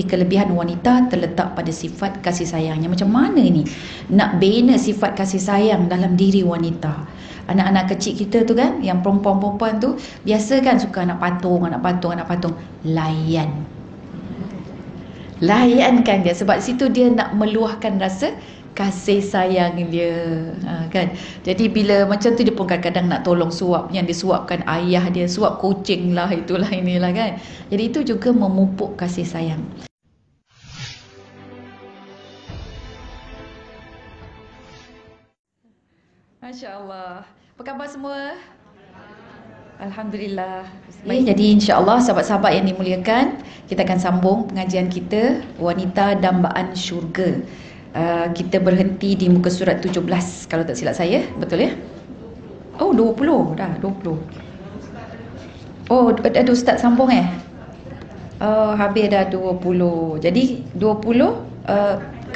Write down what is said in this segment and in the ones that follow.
kelebihan wanita terletak pada sifat kasih sayangnya. Macam mana ni nak bina sifat kasih sayang dalam diri wanita? Anak-anak kecil kita tu kan, yang perempuan-perempuan tu biasa kan suka nak patung. Layankan dia, sebab situ dia nak meluahkan rasa kasih sayang dia, kan. Jadi bila macam tu dia pun kadang-kadang nak tolong suap, yang disuapkan ayah dia, suap kucing lah, itulah inilah kan. Jadi itu juga memupuk kasih sayang. Masya Allah. Apa khabar semua? Alhamdulillah. Baik, jadi insya-Allah sahabat-sahabat yang dimuliakan, kita akan sambung pengajian kita Wanita Dambaan Syurga. Kita berhenti di muka surat 17 kalau tak silap saya, betul ya? Oh, 20 dah, 20. Oh, ada ustaz sambung Oh, habis dah 20. Jadi 20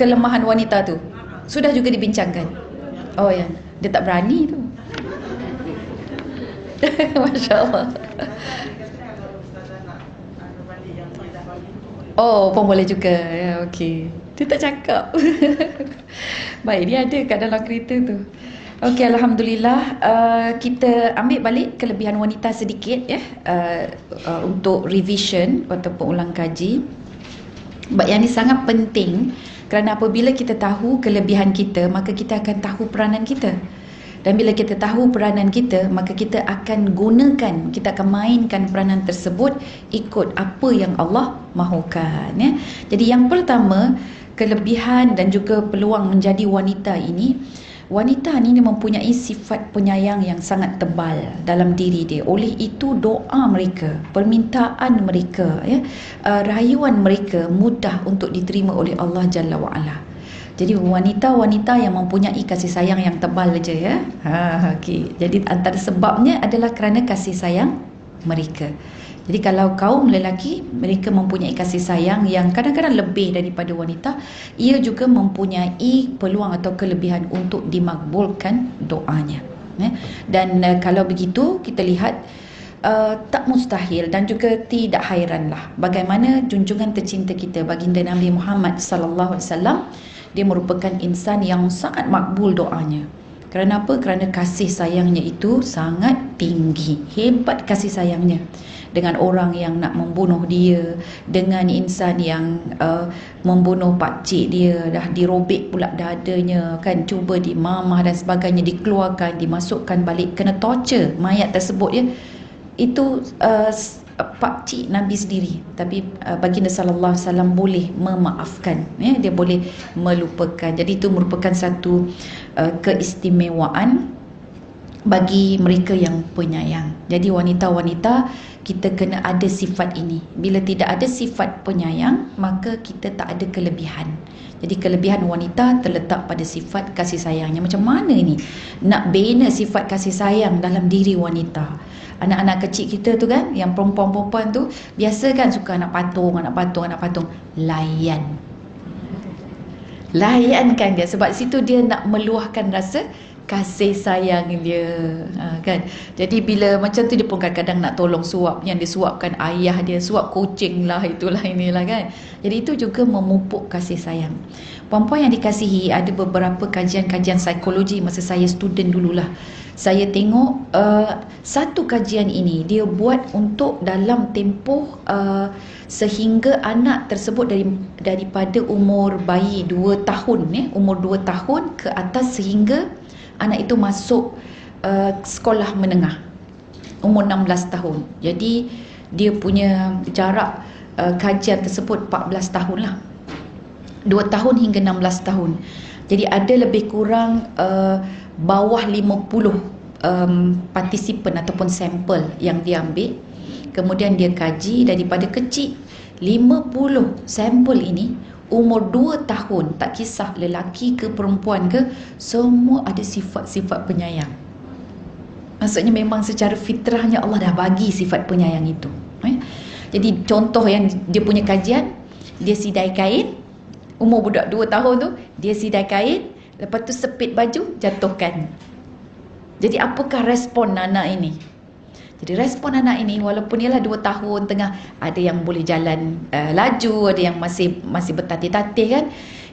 kelemahan wanita tu sudah juga dibincangkan. Oh ya, dia tak berani tu. Masya Allah. Oh, pun boleh juga. Ya, okey. Dia tak cakap. Baik, dia ada kat dalam kereta tu. Okey, Alhamdulillah. Kita ambil balik kelebihan wanita sedikit ya, untuk revision ataupun ulang kaji. Yang ini sangat penting, kerana apabila kita tahu kelebihan kita, maka kita akan tahu peranan kita. Dan bila kita tahu peranan kita, maka kita akan gunakan, kita akan mainkan peranan tersebut ikut apa yang Allah mahukan ya. Jadi yang pertama, kelebihan dan juga peluang menjadi wanita ini, wanita ini mempunyai sifat penyayang yang sangat tebal dalam diri dia. Oleh itu doa mereka, permintaan mereka ya, rayuan mereka mudah untuk diterima oleh Allah Jalla wa Ala. Jadi wanita-wanita yang mempunyai kasih sayang yang tebal aja ya. Okey. Jadi antara sebabnya adalah kerana kasih sayang mereka. Jadi kalau kaum lelaki, mereka mempunyai kasih sayang yang kadang-kadang lebih daripada wanita, ia juga mempunyai peluang atau kelebihan untuk dimakbulkan doanya. Dan kalau begitu kita lihat tak mustahil dan juga tidak hairanlah bagaimana junjungan tercinta kita baginda Nabi Muhammad sallallahu alaihi wasallam, dia merupakan insan yang sangat makbul doanya. Kerana apa? Kerana kasih sayangnya itu sangat tinggi. Hebat kasih sayangnya. Dengan orang yang nak membunuh dia, dengan insan yang membunuh pakcik dia, dah dirobek pula dadanya kan, cuba dimamah dan sebagainya, dikeluarkan, dimasukkan balik, kena torture mayat tersebut ya. Itu pakcik Nabi sendiri, tapi baginda sallallahu alaihi wasallam boleh memaafkan ya, dia boleh melupakan. Jadi itu merupakan satu keistimewaan bagi mereka yang penyayang. Jadi wanita-wanita, kita kena ada sifat ini. Bila tidak ada sifat penyayang, maka kita tak ada kelebihan. Jadi kelebihan wanita terletak pada sifat kasih sayangnya. Macam mana ni nak bina sifat kasih sayang dalam diri wanita? Anak-anak kecil kita tu kan, yang perempuan-perempuan tu biasa kan suka nak patung. Layankan dia, sebab situ dia nak meluahkan rasa kasih sayang dia, kan. Jadi bila macam tu dia pun kadang-kadang nak tolong suap, yang disuapkan ayah dia, suap kucing lah, itulah inilah kan. Jadi itu juga memupuk kasih sayang. Perempuan yang dikasihi, ada beberapa kajian-kajian psikologi masa saya student dululah. Saya tengok satu kajian ini dia buat untuk dalam tempoh sehingga anak tersebut daripada umur bayi 2 tahun umur 2 tahun ke atas sehingga anak itu masuk sekolah menengah umur 16 tahun. Jadi dia punya jarak kajian tersebut 14 tahun lah, 2 tahun hingga 16 tahun. Jadi ada lebih kurang bawah 50 partisipan ataupun sampel yang dia ambil. Kemudian dia kaji daripada kecil, 50 sampel ini umur 2 tahun, tak kisah lelaki ke perempuan ke, semua ada sifat-sifat penyayang. Maksudnya memang secara fitrahnya Allah dah bagi sifat penyayang itu. Jadi contoh yang dia punya kajian, dia sidai kain, umur budak 2 tahun tu, dia sidai kain, lepas tu sepit baju, jatuhkan. Jadi apakah respon anak ini? Jadi respon anak ini walaupun ialah 2 tahun tengah, ada yang boleh jalan laju, ada yang masih bertatih-tatih kan,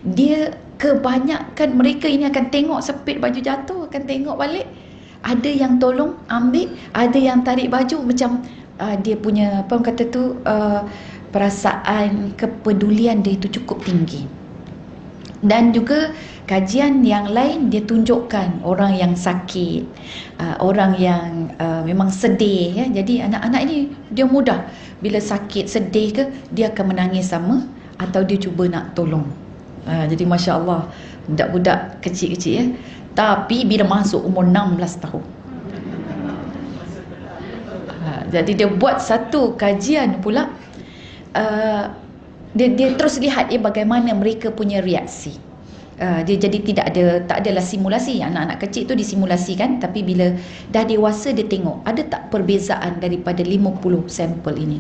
dia kebanyakan mereka ini akan tengok sepit baju jatuh, akan tengok balik, ada yang tolong ambil, ada yang tarik baju, macam dia punya apa orang kata tu, perasaan kepedulian dia itu cukup tinggi. Dan juga kajian yang lain dia tunjukkan orang yang sakit, orang yang memang sedih ya. Jadi anak-anak ini dia mudah bila sakit sedih ke dia akan menangis sama atau dia cuba nak tolong. Jadi masya-Allah budak-budak kecil-kecil ya. Tapi bila masuk umur 16 tahun, jadi dia buat satu kajian pula, dia terus lihat bagaimana mereka punya reaksi. Dia jadi tak adalah simulasi. Anak-anak kecil tu disimulasikan, tapi bila dah dewasa dia tengok ada tak perbezaan daripada 50 sampel ini.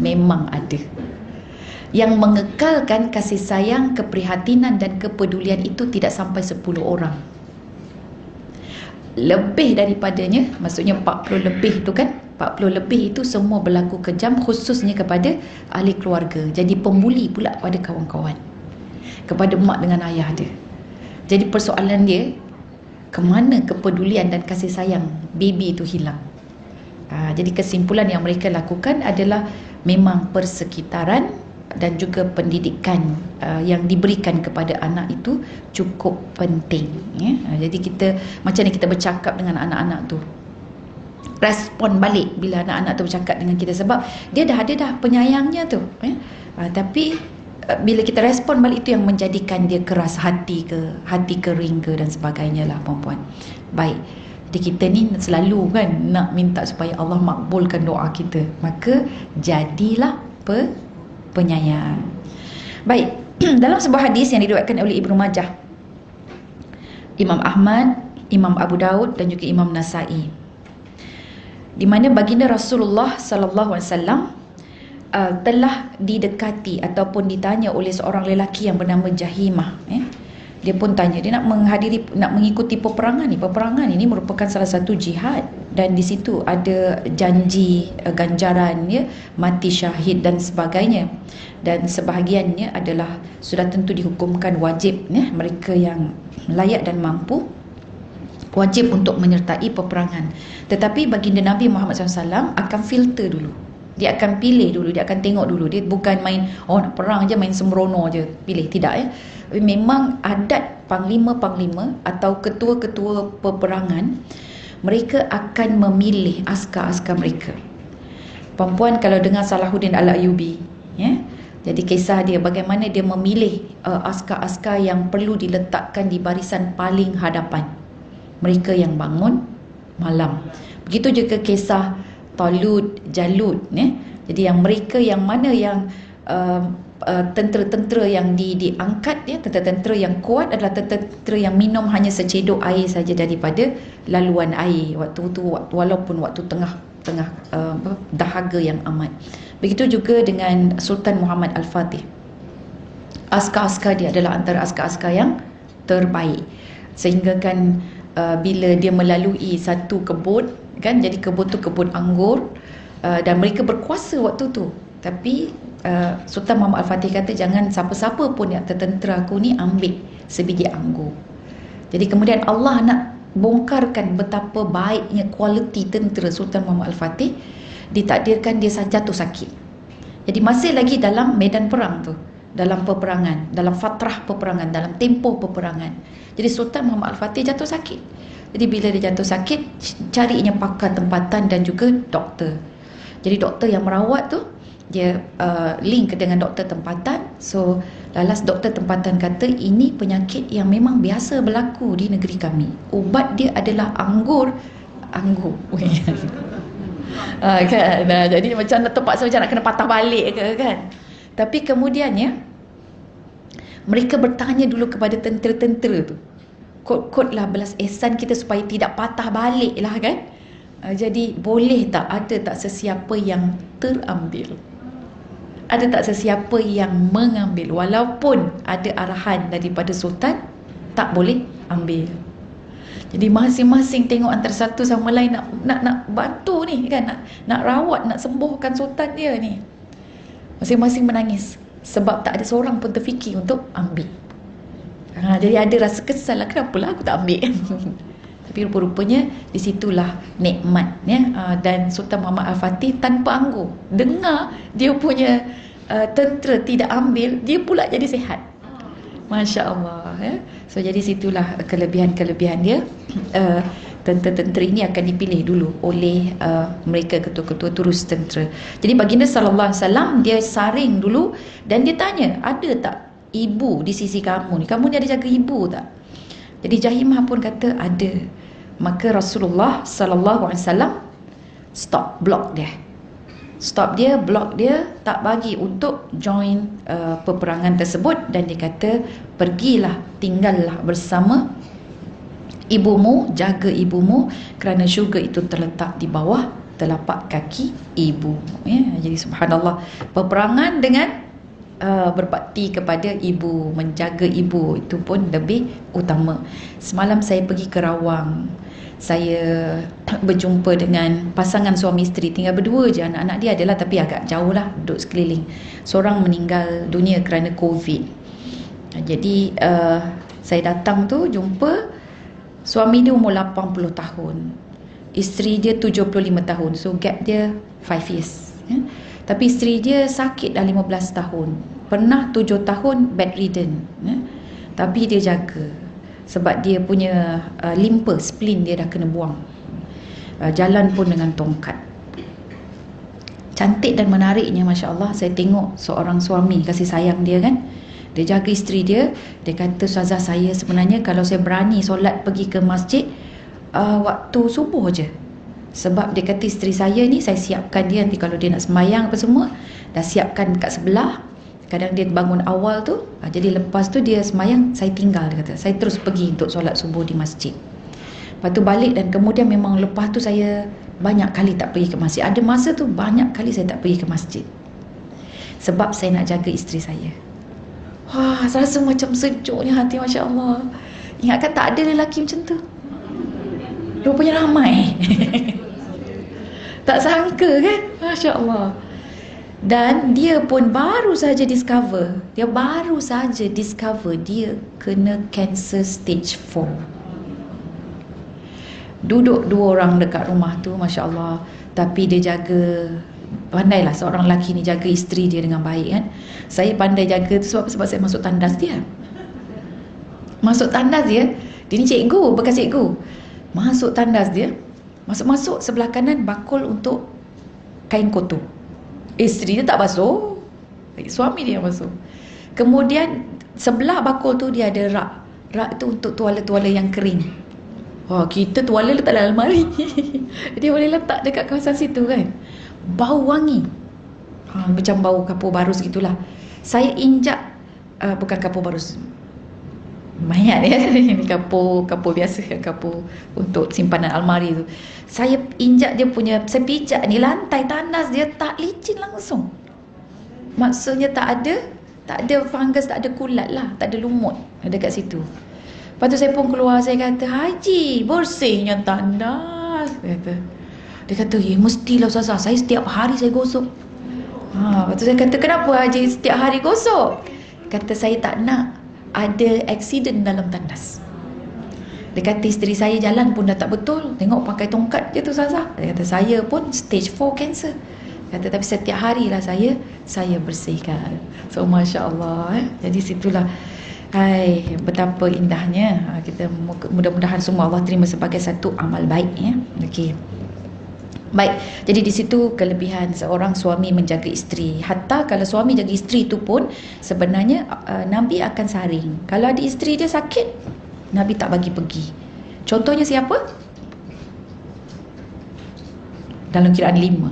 Memang ada. Yang mengekalkan kasih sayang, keprihatinan dan kepedulian itu tidak sampai 10 orang. Lebih daripadanya, maksudnya 40 lebih tu kan, 40 lebih itu semua berlaku kejam, khususnya kepada ahli keluarga. Jadi pembuli pula pada kawan-kawan, kepada mak dengan ayah dia. Jadi persoalan dia, kemana kepedulian dan kasih sayang baby itu hilang. Jadi kesimpulan yang mereka lakukan adalah memang persekitaran dan juga pendidikan yang diberikan kepada anak itu cukup penting ya. Jadi kita macam ni kita bercakap dengan anak-anak tu, respon balik bila anak-anak tu bercakap dengan kita, sebab dia dah penyayangnya tu ya. Tapi bila kita respon balik itu yang menjadikan dia keras hati ke, hati kering ke dan sebagainya lah puan-puan. Baik, jadi kita ni selalu kan nak minta supaya Allah makbulkan doa kita, maka jadilah penyayang. Baik, dalam sebuah hadis yang diriwayatkan oleh Ibnu Majah, Imam Ahmad, Imam Abu Daud dan juga Imam Nasa'i, di mana baginda Rasulullah sallallahu alaihi wasallam telah didekati ataupun ditanya oleh seorang lelaki yang bernama Jahimah. Dia pun tanya, dia nak mengikuti peperangan ni. Peperangan ini merupakan salah satu jihad, dan di situ ada janji ganjaran ya, mati syahid dan sebagainya. Dan sebahagiannya adalah sudah tentu dihukumkan wajib ya, mereka yang layak dan mampu wajib untuk menyertai peperangan. Tetapi baginda Nabi Muhammad SAW akan filter dulu. Dia akan pilih dulu, dia akan tengok dulu. Dia bukan main nak perang je, main sembrono je pilih, tidak ya. Memang adat panglima-panglima atau ketua-ketua peperangan, mereka akan memilih askar-askar mereka. Perempuan kalau dengar Salahuddin Al-Ayyubi ya, jadi kisah dia bagaimana dia memilih askar-askar yang perlu diletakkan di barisan paling hadapan, mereka yang bangun malam. Begitu juga kisah Talut, Jalut ya. Jadi yang mereka yang mana yang tentera-tentera yang diangkat ya, tentera-tentera yang kuat adalah tentera yang minum hanya secedok air saja daripada laluan air waktu tu, walaupun waktu tengah dahaga yang amat. Begitu juga dengan Sultan Muhammad Al-Fatih. Askar-askar dia adalah antara askar-askar yang terbaik, sehingga kan bila dia melalui satu kebun kan, jadi kebun tu kebun anggur, dan mereka berkuasa waktu tu. Tapi Sultan Muhammad Al-Fatih kata, jangan siapa-siapa pun yang tentera aku ni ambil sebiji anggur. Jadi kemudian Allah nak bongkarkan betapa baiknya kualiti tentera Sultan Muhammad Al-Fatih. Ditakdirkan dia jatuh sakit. Jadi masih lagi dalam medan perang tu, dalam peperangan, dalam fatrah peperangan, dalam tempoh peperangan. Jadi Sultan Muhammad Al-Fatih jatuh sakit. Jadi bila dia jatuh sakit, carinya pakar tempatan dan juga doktor. Jadi doktor yang merawat tu, dia link dengan doktor tempatan. So lalas doktor tempatan kata, ini penyakit yang memang biasa berlaku di negeri kami. Ubat dia adalah anggur. Kan? Jadi macam nak terpaksa macam nak kena patah balik ke kan. Tapi kemudiannya mereka bertanya dulu kepada tentera-tentera tu, kod-kod lah belas ihsan kita supaya tidak patah balik lah kan. Jadi boleh tak, ada tak sesiapa yang terambil, ada tak sesiapa yang mengambil, walaupun ada arahan daripada Sultan tak boleh ambil. Jadi masing-masing tengok antara satu sama lain nak bantu ni kan, nak rawat, nak sembuhkan sultan dia ni. Masing-masing menangis sebab tak ada seorang pun terfikir untuk ambil. Jadi ada rasa kesal lah, kenapalah aku tak ambil. Tapi rupa-rupanya disitulah nikmat ya. Dan Sultan Muhammad Al-Fatih tanpa anggur dengar dia punya tentera tidak ambil, dia pula jadi sihat. Masya Allah ya. So jadi situlah kelebihan-kelebihan dia. Tentera-tentera ini akan dipilih dulu oleh mereka ketua-ketua turus tentera. Jadi baginda sallallahu alaihi wasallam dia saring dulu dan dia tanya, ada tak ibu di sisi kamu ni? Kamu ni ada jaga ibu tak? Jadi Jahimah pun kata ada. Maka Rasulullah sallallahu alaihi wasallam block dia, tak bagi untuk join peperangan tersebut, dan dia kata pergilah, tinggallah bersama ibumu, jaga ibumu, kerana syurga itu terletak di bawah telapak kaki ibu ya. Jadi subhanallah, peperangan dengan berbakti kepada ibu, menjaga ibu itu pun lebih utama. Semalam saya pergi ke Rawang, saya berjumpa dengan pasangan suami isteri, tinggal berdua je, anak-anak dia adalah tapi agak jauh lah, duduk sekeliling. Seorang meninggal dunia kerana COVID. Jadi saya datang tu jumpa, suami dia umur 80 tahun, isteri dia 75 tahun, so gap dia 5 years ya. Tapi isteri dia sakit dah 15 tahun, pernah 7 tahun bedridden ya. Tapi dia jaga sebab dia punya limpa, spleen dia dah kena buang. Jalan pun dengan tongkat. Cantik dan menariknya, Masya Allah, saya tengok seorang suami kasih sayang dia kan. Dia jaga isteri dia. Dia kata, Ustazah, saya sebenarnya kalau saya berani solat pergi ke masjid waktu subuh je. Sebab dia kata isteri saya ni, saya siapkan dia nanti kalau dia nak sembahyang apa semua, dah siapkan kat sebelah. Kadang dia bangun awal tu, jadi lepas tu dia sembahyang, saya tinggal, dia kata. Saya terus pergi untuk solat subuh di masjid. Lepas tu balik, dan kemudian memang lepas tu saya banyak kali tak pergi ke masjid. Ada masa tu banyak kali saya tak pergi ke masjid. Sebab saya nak jaga isteri saya. Wah, saya rasa macam sejuknya hati, Masya Allah. Ingatkan tak ada lelaki macam tu. Rupanya ramai. Tak sangka kan? Masya Allah. Dan dia pun baru saja discover dia kena cancer stage 4. Duduk 2 orang dekat rumah tu, Masya Allah. Tapi dia jaga, pandailah seorang lelaki ni jaga isteri dia dengan baik kan. Saya pandai jaga tu sebab saya masuk tandas dia. Dia ni cikgu, bekas cikgu. Masuk tandas dia, masuk sebelah kanan bakul untuk kain kotor. Isteri dia tak basuh, suami dia yang basuh. Kemudian sebelah bakul tu dia ada rak. Rak tu untuk tuala-tuala yang kering. Wah, kita tuala letak dalam almari. Dia boleh letak dekat kawasan situ kan. Bau wangi. Macam bau kapur barus gitulah. Saya injak, bukan kapur barus, mayat ya. Ini kapur biasa, kapur untuk simpanan almari tu. Saya injak dia punya, saya pijak ni lantai tandas dia tak licin langsung. Maksudnya tak ada fungus, tak ada kulat lah, tak ada lumut dekat situ. Lepas tu saya pun keluar, saya kata, Haji, bersihnya tandas. Dia kata, ya mestilah Ustazah, saya setiap hari saya gosok. Lepas tu saya kata, kenapa Haji setiap hari gosok? Kata, saya tak nak ada accident dalam tandas. Dia kata, isteri saya jalan pun dah tak betul, tengok pakai tongkat je tu Ustazah. Dia kata, saya pun stage 4 cancer. Kata, tapi setiap harilah saya bersihkan. So Masya Allah Jadi situlah, betapa indahnya. Kita mudah-mudahan semua Allah terima sebagai satu amal baik ya. Okey. Baik, jadi di situ kelebihan seorang suami menjaga isteri. Hatta kalau suami jaga isteri tu pun sebenarnya Nabi akan saring. Kalau ada isteri dia sakit, Nabi tak bagi pergi. Contohnya siapa? Dalam kiraan 5.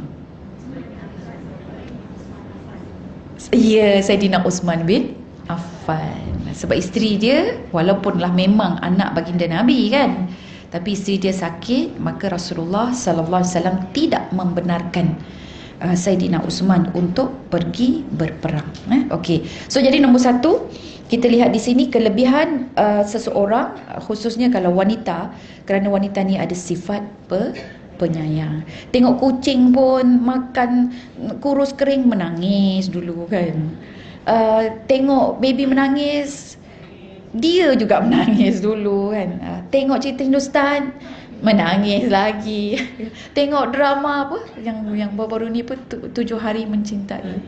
Ya, Saidina Uthman bin Affan. Sebab isteri dia, walaupunlah memang anak baginda Nabi kan, tapi isteri dia sakit, maka Rasulullah sallallahu alaihi wasallam tidak membenarkan Saidina Uthman untuk pergi berperang. Okey. So jadi nombor 1, kita lihat di sini kelebihan seseorang, khususnya kalau wanita, kerana wanita ni ada sifat penyayang. Tengok kucing pun makan kurus kering menangis dulu kan. Tengok baby menangis, dia juga menangis dulu kan. Tengok cerita Hindustan, menangis lagi. Tengok drama apa yang baru-baru ni pun 7 hari mencintai.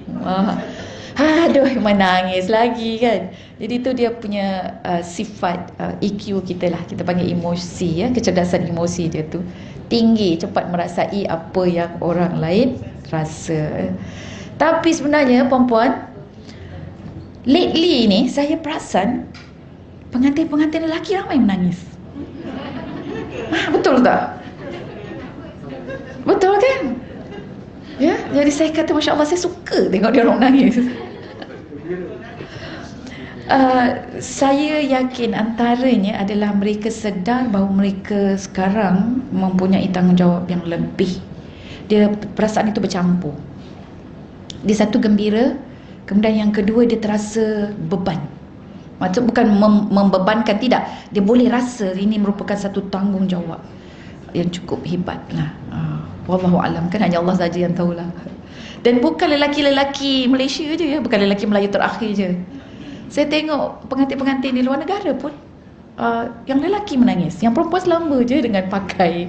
Aduh, menangis lagi kan. Jadi tu dia punya sifat EQ kita lah. Kita panggil emosi, kecerdasan emosi dia tu tinggi, cepat merasai apa yang orang lain rasa. Tapi sebenarnya perempuan, lately ni saya perasan pengantin-pengantin lelaki ramai menangis. Betul tak? Betul kan? Ya, jadi saya kata Masya Allah, saya suka tengok dia orang menangis. Saya yakin antaranya adalah mereka sedar bahawa mereka sekarang mempunyai tanggungjawab yang lebih. Dia perasaan itu bercampur. Dia satu gembira, kemudian yang kedua dia terasa beban. Maksud bukan membebankan, tidak. Dia boleh rasa ini merupakan satu tanggungjawab yang cukup hebat lah. Wallahu alam, kan hanya Allah saja yang tahulah. Dan bukan lelaki-lelaki Malaysia je ya, bukan lelaki Melayu terakhir je. Saya tengok pengantin-pengantin di luar negara pun yang lelaki menangis, yang perempuan selamba je dengan pakai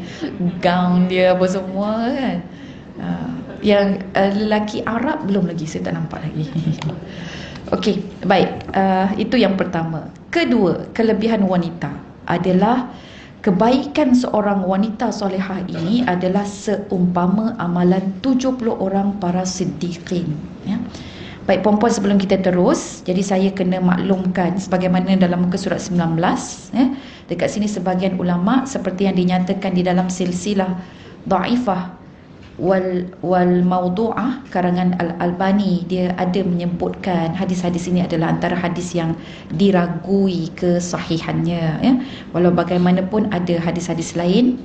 gaun dia apa semua kan. Yang lelaki Arab belum lagi, saya tak nampak lagi. Okey, baik. Itu yang pertama. Kedua, kelebihan wanita adalah kebaikan seorang wanita solehah ini adalah seumpama amalan 70 orang para siddiqin, ya. Baik perempuan, sebelum kita terus, jadi saya kena maklumkan sebagaimana dalam muka surat 19, ya. Dekat sini sebahagian ulama seperti yang dinyatakan di dalam silsilah dhaifah wal maudu'ah karangan Al-Albani, dia ada menyebutkan hadis-hadis ini adalah antara hadis yang diragui kesahihannya, ya. Walau bagaimanapun ada hadis-hadis lain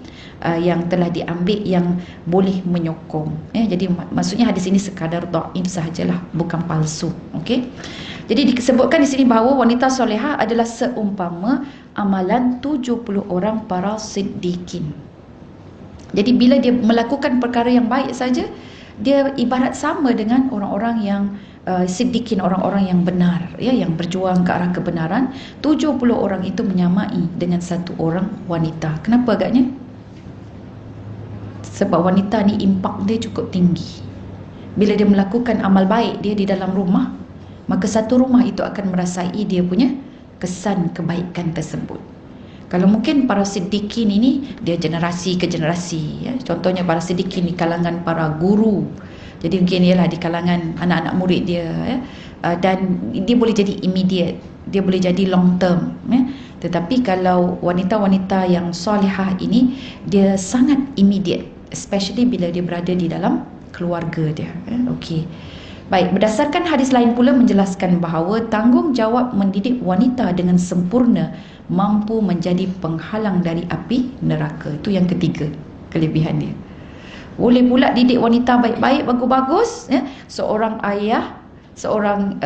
yang telah diambil yang boleh menyokong, ya. Jadi maksudnya hadis ini sekadar dhaif sahajalah, bukan palsu. Okey. Jadi disebutkan di sini bahawa wanita solehah adalah seumpama amalan 70 orang para siddiqin. Jadi bila dia melakukan perkara yang baik saja, dia ibarat sama dengan orang-orang yang siddiqin, orang-orang yang benar, ya, yang berjuang ke arah kebenaran. 70 orang itu menyamai dengan satu orang wanita. Kenapa agaknya? Sebab wanita ni impak dia cukup tinggi. Bila dia melakukan amal baik dia di dalam rumah, maka satu rumah itu akan merasai dia punya kesan kebaikan tersebut. Kalau mungkin para siddiqin ini dia generasi ke generasi, ya. Contohnya para siddiqin di kalangan para guru, jadi mungkin ialah di kalangan anak-anak murid dia, ya. Dan dia boleh jadi immediate, dia boleh jadi long term, ya. Tetapi kalau wanita-wanita yang solehah ini, dia sangat immediate, especially bila dia berada di dalam keluarga dia, ya. Okey. Baik, berdasarkan hadis lain pula menjelaskan bahawa tanggungjawab mendidik wanita dengan sempurna mampu menjadi penghalang dari api neraka. Itu yang ketiga kelebihan dia. Boleh pula didik wanita baik-baik, bagus-bagus, ya. Seorang ayah, seorang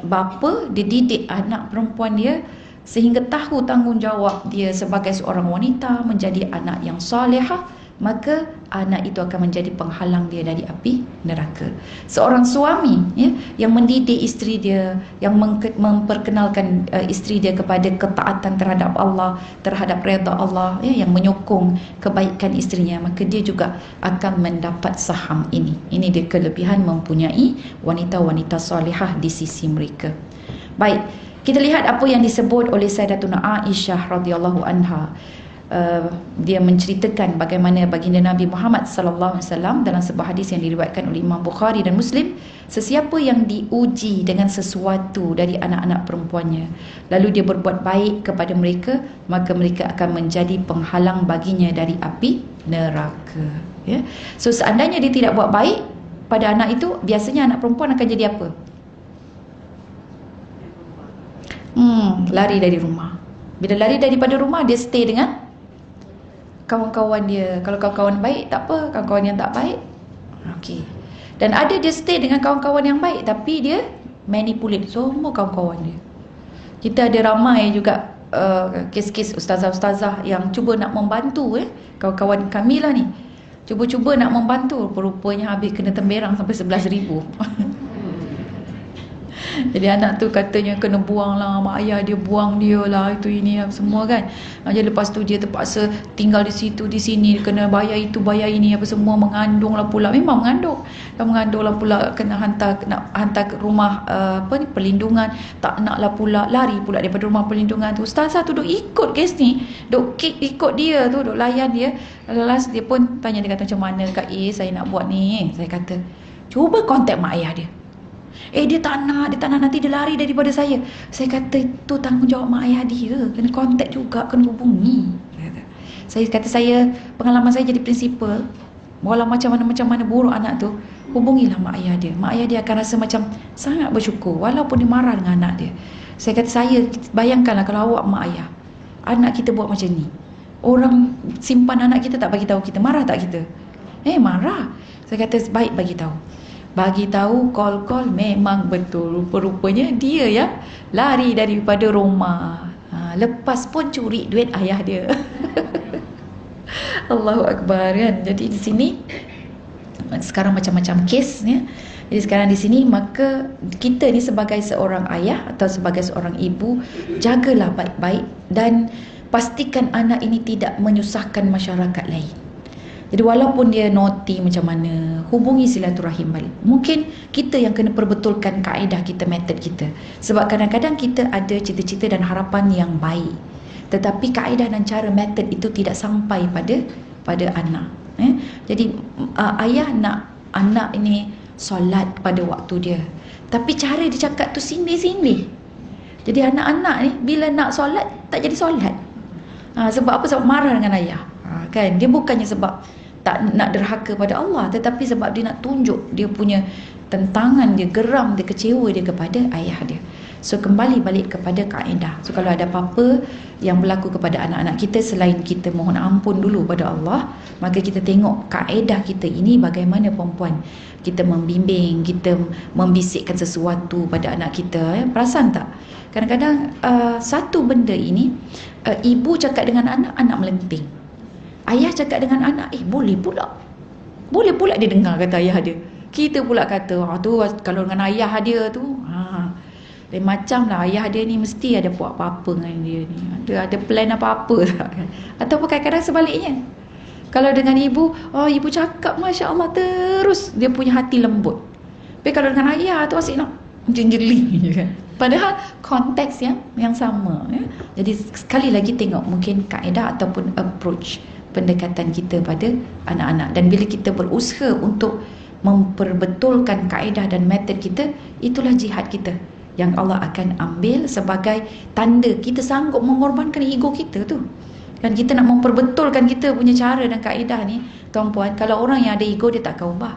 bapa, dia didik anak perempuan dia sehingga tahu tanggungjawab dia sebagai seorang wanita menjadi anak yang solehah, maka anak itu akan menjadi penghalang dia dari api neraka. Seorang suami, ya, yang mendidik isteri dia, yang memperkenalkan isteri dia kepada ketaatan terhadap Allah, terhadap redha Allah, ya, yang menyokong kebaikan isterinya, maka dia juga akan mendapat saham ini. Ini dia kelebihan mempunyai wanita-wanita solehah di sisi mereka. Baik, kita lihat apa yang disebut oleh Sayyidatuna Aisyah radhiyallahu anha. Dia menceritakan bagaimana baginda Nabi Muhammad sallallahu alaihi wasallam dalam sebuah hadis yang diriwayatkan oleh Imam Bukhari dan Muslim, sesiapa yang diuji dengan sesuatu dari anak-anak perempuannya lalu dia berbuat baik kepada mereka, maka mereka akan menjadi penghalang baginya dari api neraka, ya. So seandainya dia tidak buat baik pada anak itu, biasanya anak perempuan akan jadi apa? Lari dari rumah. Bila lari daripada rumah, dia stay dengan kawan-kawan dia. Kalau kawan-kawan baik tak apa, kawan-kawan yang tak baik, okey. Dan ada dia stay dengan kawan-kawan yang baik, tapi dia manipulate semua kawan-kawan dia. Kita ada ramai juga kes-kes ustazah-ustazah yang cuba nak membantu kawan-kawan kami lah ni. Cuba-cuba nak membantu, rupanya habis kena temberang sampai 11,000. Jadi anak tu katanya kena buang lah, mak ayah dia buang dia lah, itu ini lah semua kan. Jadi lepas tu dia terpaksa tinggal di situ, di sini, kena bayar itu, bayar ini, apa semua, mengandung lah pula. Memang mengandung. Dan mengandung lah pula, kena hantar ke rumah perlindungan. Tak nak lah pula, lari pula daripada rumah perlindungan tu. Ustazah tu duk ikut kes ni, duk ikut dia tu, duk layan dia. Last dia pun tanya, dia kata, macam mana Kak A saya nak buat ni? Saya kata, cuba kontak mak ayah dia. Dia tak nak nanti dia lari daripada saya. Saya kata, itu tanggungjawab mak ayah dia, kena kontak juga, kena hubungi. Saya kata, pengalaman saya jadi prinsipal, walau macam mana buruk anak tu, hubungilah mak ayah dia. Mak ayah dia akan rasa macam sangat bersyukur walaupun dia marah dengan anak dia. Saya kata, bayangkanlah kalau awak mak ayah, anak kita buat macam ni, orang simpan anak kita tak bagi tahu kita, marah tak kita? Marah. Saya kata, baik bagi tahu, call memang betul. Rupanya dia yang lari daripada rumah. Lepas pun curi duit ayah dia. Allahu Akbar kan. Jadi di sini sekarang macam-macam kes ya. Jadi sekarang di sini, maka kita ni sebagai seorang ayah atau sebagai seorang ibu, jagalah baik-baik dan pastikan anak ini tidak menyusahkan masyarakat lain. Jadi walaupun dia naughty macam mana, hubungi silaturahim balik. Mungkin kita yang kena perbetulkan kaedah kita, metod kita. Sebab kadang-kadang kita ada cita-cita dan harapan yang baik, tetapi kaedah dan cara, metod itu tidak sampai pada anak. Jadi ayah nak anak ini solat pada waktu dia, tapi cara dia cakap tu sini. Jadi anak-anak ni bila nak solat tak jadi solat. Sebab apa? Sebab marah dengan ayah. Kan? Dia bukannya sebab tak nak derhaka pada Allah, tetapi sebab dia nak tunjuk dia punya tentangan dia, geram dia, kecewa dia kepada ayah dia. So kembali balik kepada kaedah. So kalau ada apa-apa yang berlaku kepada anak-anak kita, selain kita mohon ampun dulu pada Allah, maka kita tengok kaedah kita ini bagaimana perempuan. Kita membimbing, kita membisikkan sesuatu pada anak kita. Perasan tak? Kadang-kadang satu benda ini, ibu cakap dengan anak, anak melenting. Ayah cakap dengan anak, boleh pula dia dengar kata ayah dia. Kita pula kata, tu kalau dengan ayah dia tu, lain macam lah, ayah dia ni mesti ada buat apa-apa dengan dia ni, ada plan apa-apa tak kan? Ataupun kadang-kadang sebaliknya, kalau dengan ibu, ibu cakap Masya Allah terus, dia punya hati lembut. Tapi kalau dengan ayah tu asyik nak jenjeling je kan. Padahal konteks yang sama ya? Jadi sekali lagi tengok mungkin kaedah ataupun approach pendekatan kita pada anak-anak. Dan bila kita berusaha untuk memperbetulkan kaedah dan metod kita, itulah jihad kita yang Allah akan ambil sebagai tanda kita sanggup mengorbankan ego kita tu. Dan kita nak memperbetulkan kita punya cara dan kaedah ni, tuan-puan, kalau orang yang ada ego dia tak akan ubah.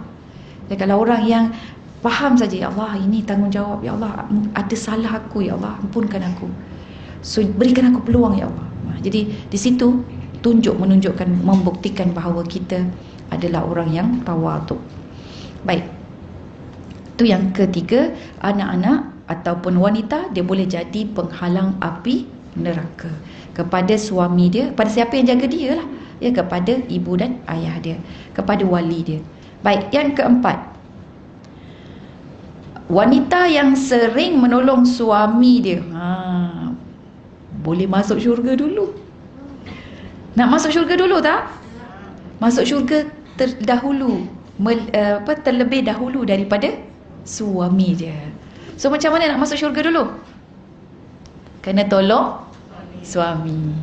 Dan kalau orang yang faham saja, ya Allah ini tanggungjawab, ya Allah ada salah aku, ya Allah ampunkan aku, so berikan aku peluang, ya Allah. Jadi di situ menunjukkan, membuktikan bahawa kita adalah orang yang tawaduk. Baik, itu yang ketiga. Anak-anak ataupun wanita, dia boleh jadi penghalang api neraka kepada suami dia, pada siapa yang jaga dia lah ya, kepada ibu dan ayah dia, kepada wali dia. Baik, yang keempat, wanita yang sering menolong suami dia, boleh masuk syurga dulu. Nak masuk syurga dulu tak? Masuk syurga terdahulu, terlebih dahulu daripada suami dia. So macam mana nak masuk syurga dulu? Kena tolong suami.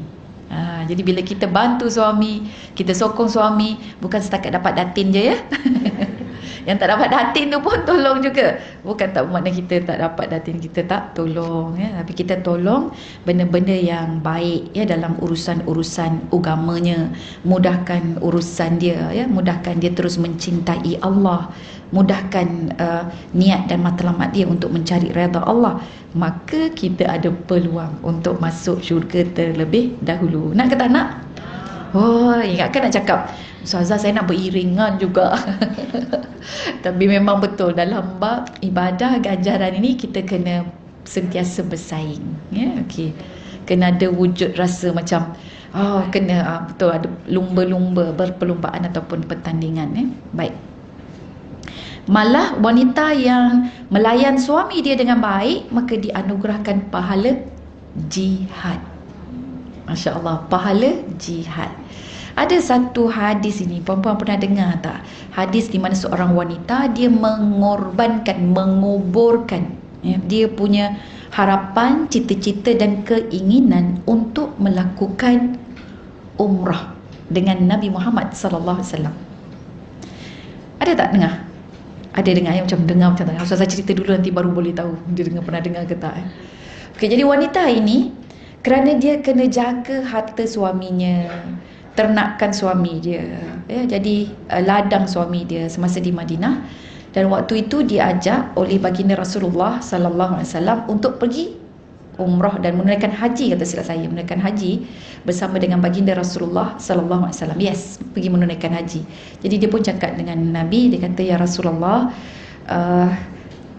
Jadi bila kita bantu suami, kita sokong suami, bukan setakat dapat datin je ya. Yang tak dapat datin tu pun tolong juga. Bukan tak bermakna kita tak dapat datin, kita tak tolong ya, tapi kita tolong benda-benda yang baik ya, dalam urusan-urusan agamanya, mudahkan urusan dia ya, mudahkan dia terus mencintai Allah, mudahkan niat dan matlamat dia untuk mencari redha Allah, maka kita ada peluang untuk masuk syurga terlebih dahulu. Nak ke tak nak? Oh, ingatkan nak cakap, Ustazah saya nak beriringan juga. Tapi memang betul dalam bab ibadah ganjaran ini kita kena sentiasa bersaing. Ya, okey. Kena ada wujud rasa macam kena betul ada lumba-lumba berperlumbaan ataupun pertandingan. Baik. Malah wanita yang melayan suami dia dengan baik, maka dianugerahkan pahala jihad. Masya Allah, pahala jihad. Ada satu hadis ini, perempuan pernah dengar tak? Hadis di mana seorang wanita dia mengorbankan, menguburkan dia punya harapan, cita-cita dan keinginan untuk melakukan umrah dengan Nabi Muhammad sallallahu alaihi wasallam. Ada tak dengar? Ada dengar macam tak? Saya cerita dulu nanti baru boleh tahu dia pernah dengar ke tak. Okey, jadi wanita ini kerana dia kena jaga harta suaminya, ternakan suami dia, jadi ladang suami dia semasa di Madinah, dan waktu itu diajak oleh baginda Rasulullah sallallahu alaihi wasallam untuk pergi umrah dan menunaikan haji, kata silap saya, menunaikan haji bersama dengan baginda Rasulullah sallallahu alaihi wasallam. Yes, pergi menunaikan haji. Jadi dia pun cakap dengan Nabi, dia kata, ya Rasulullah,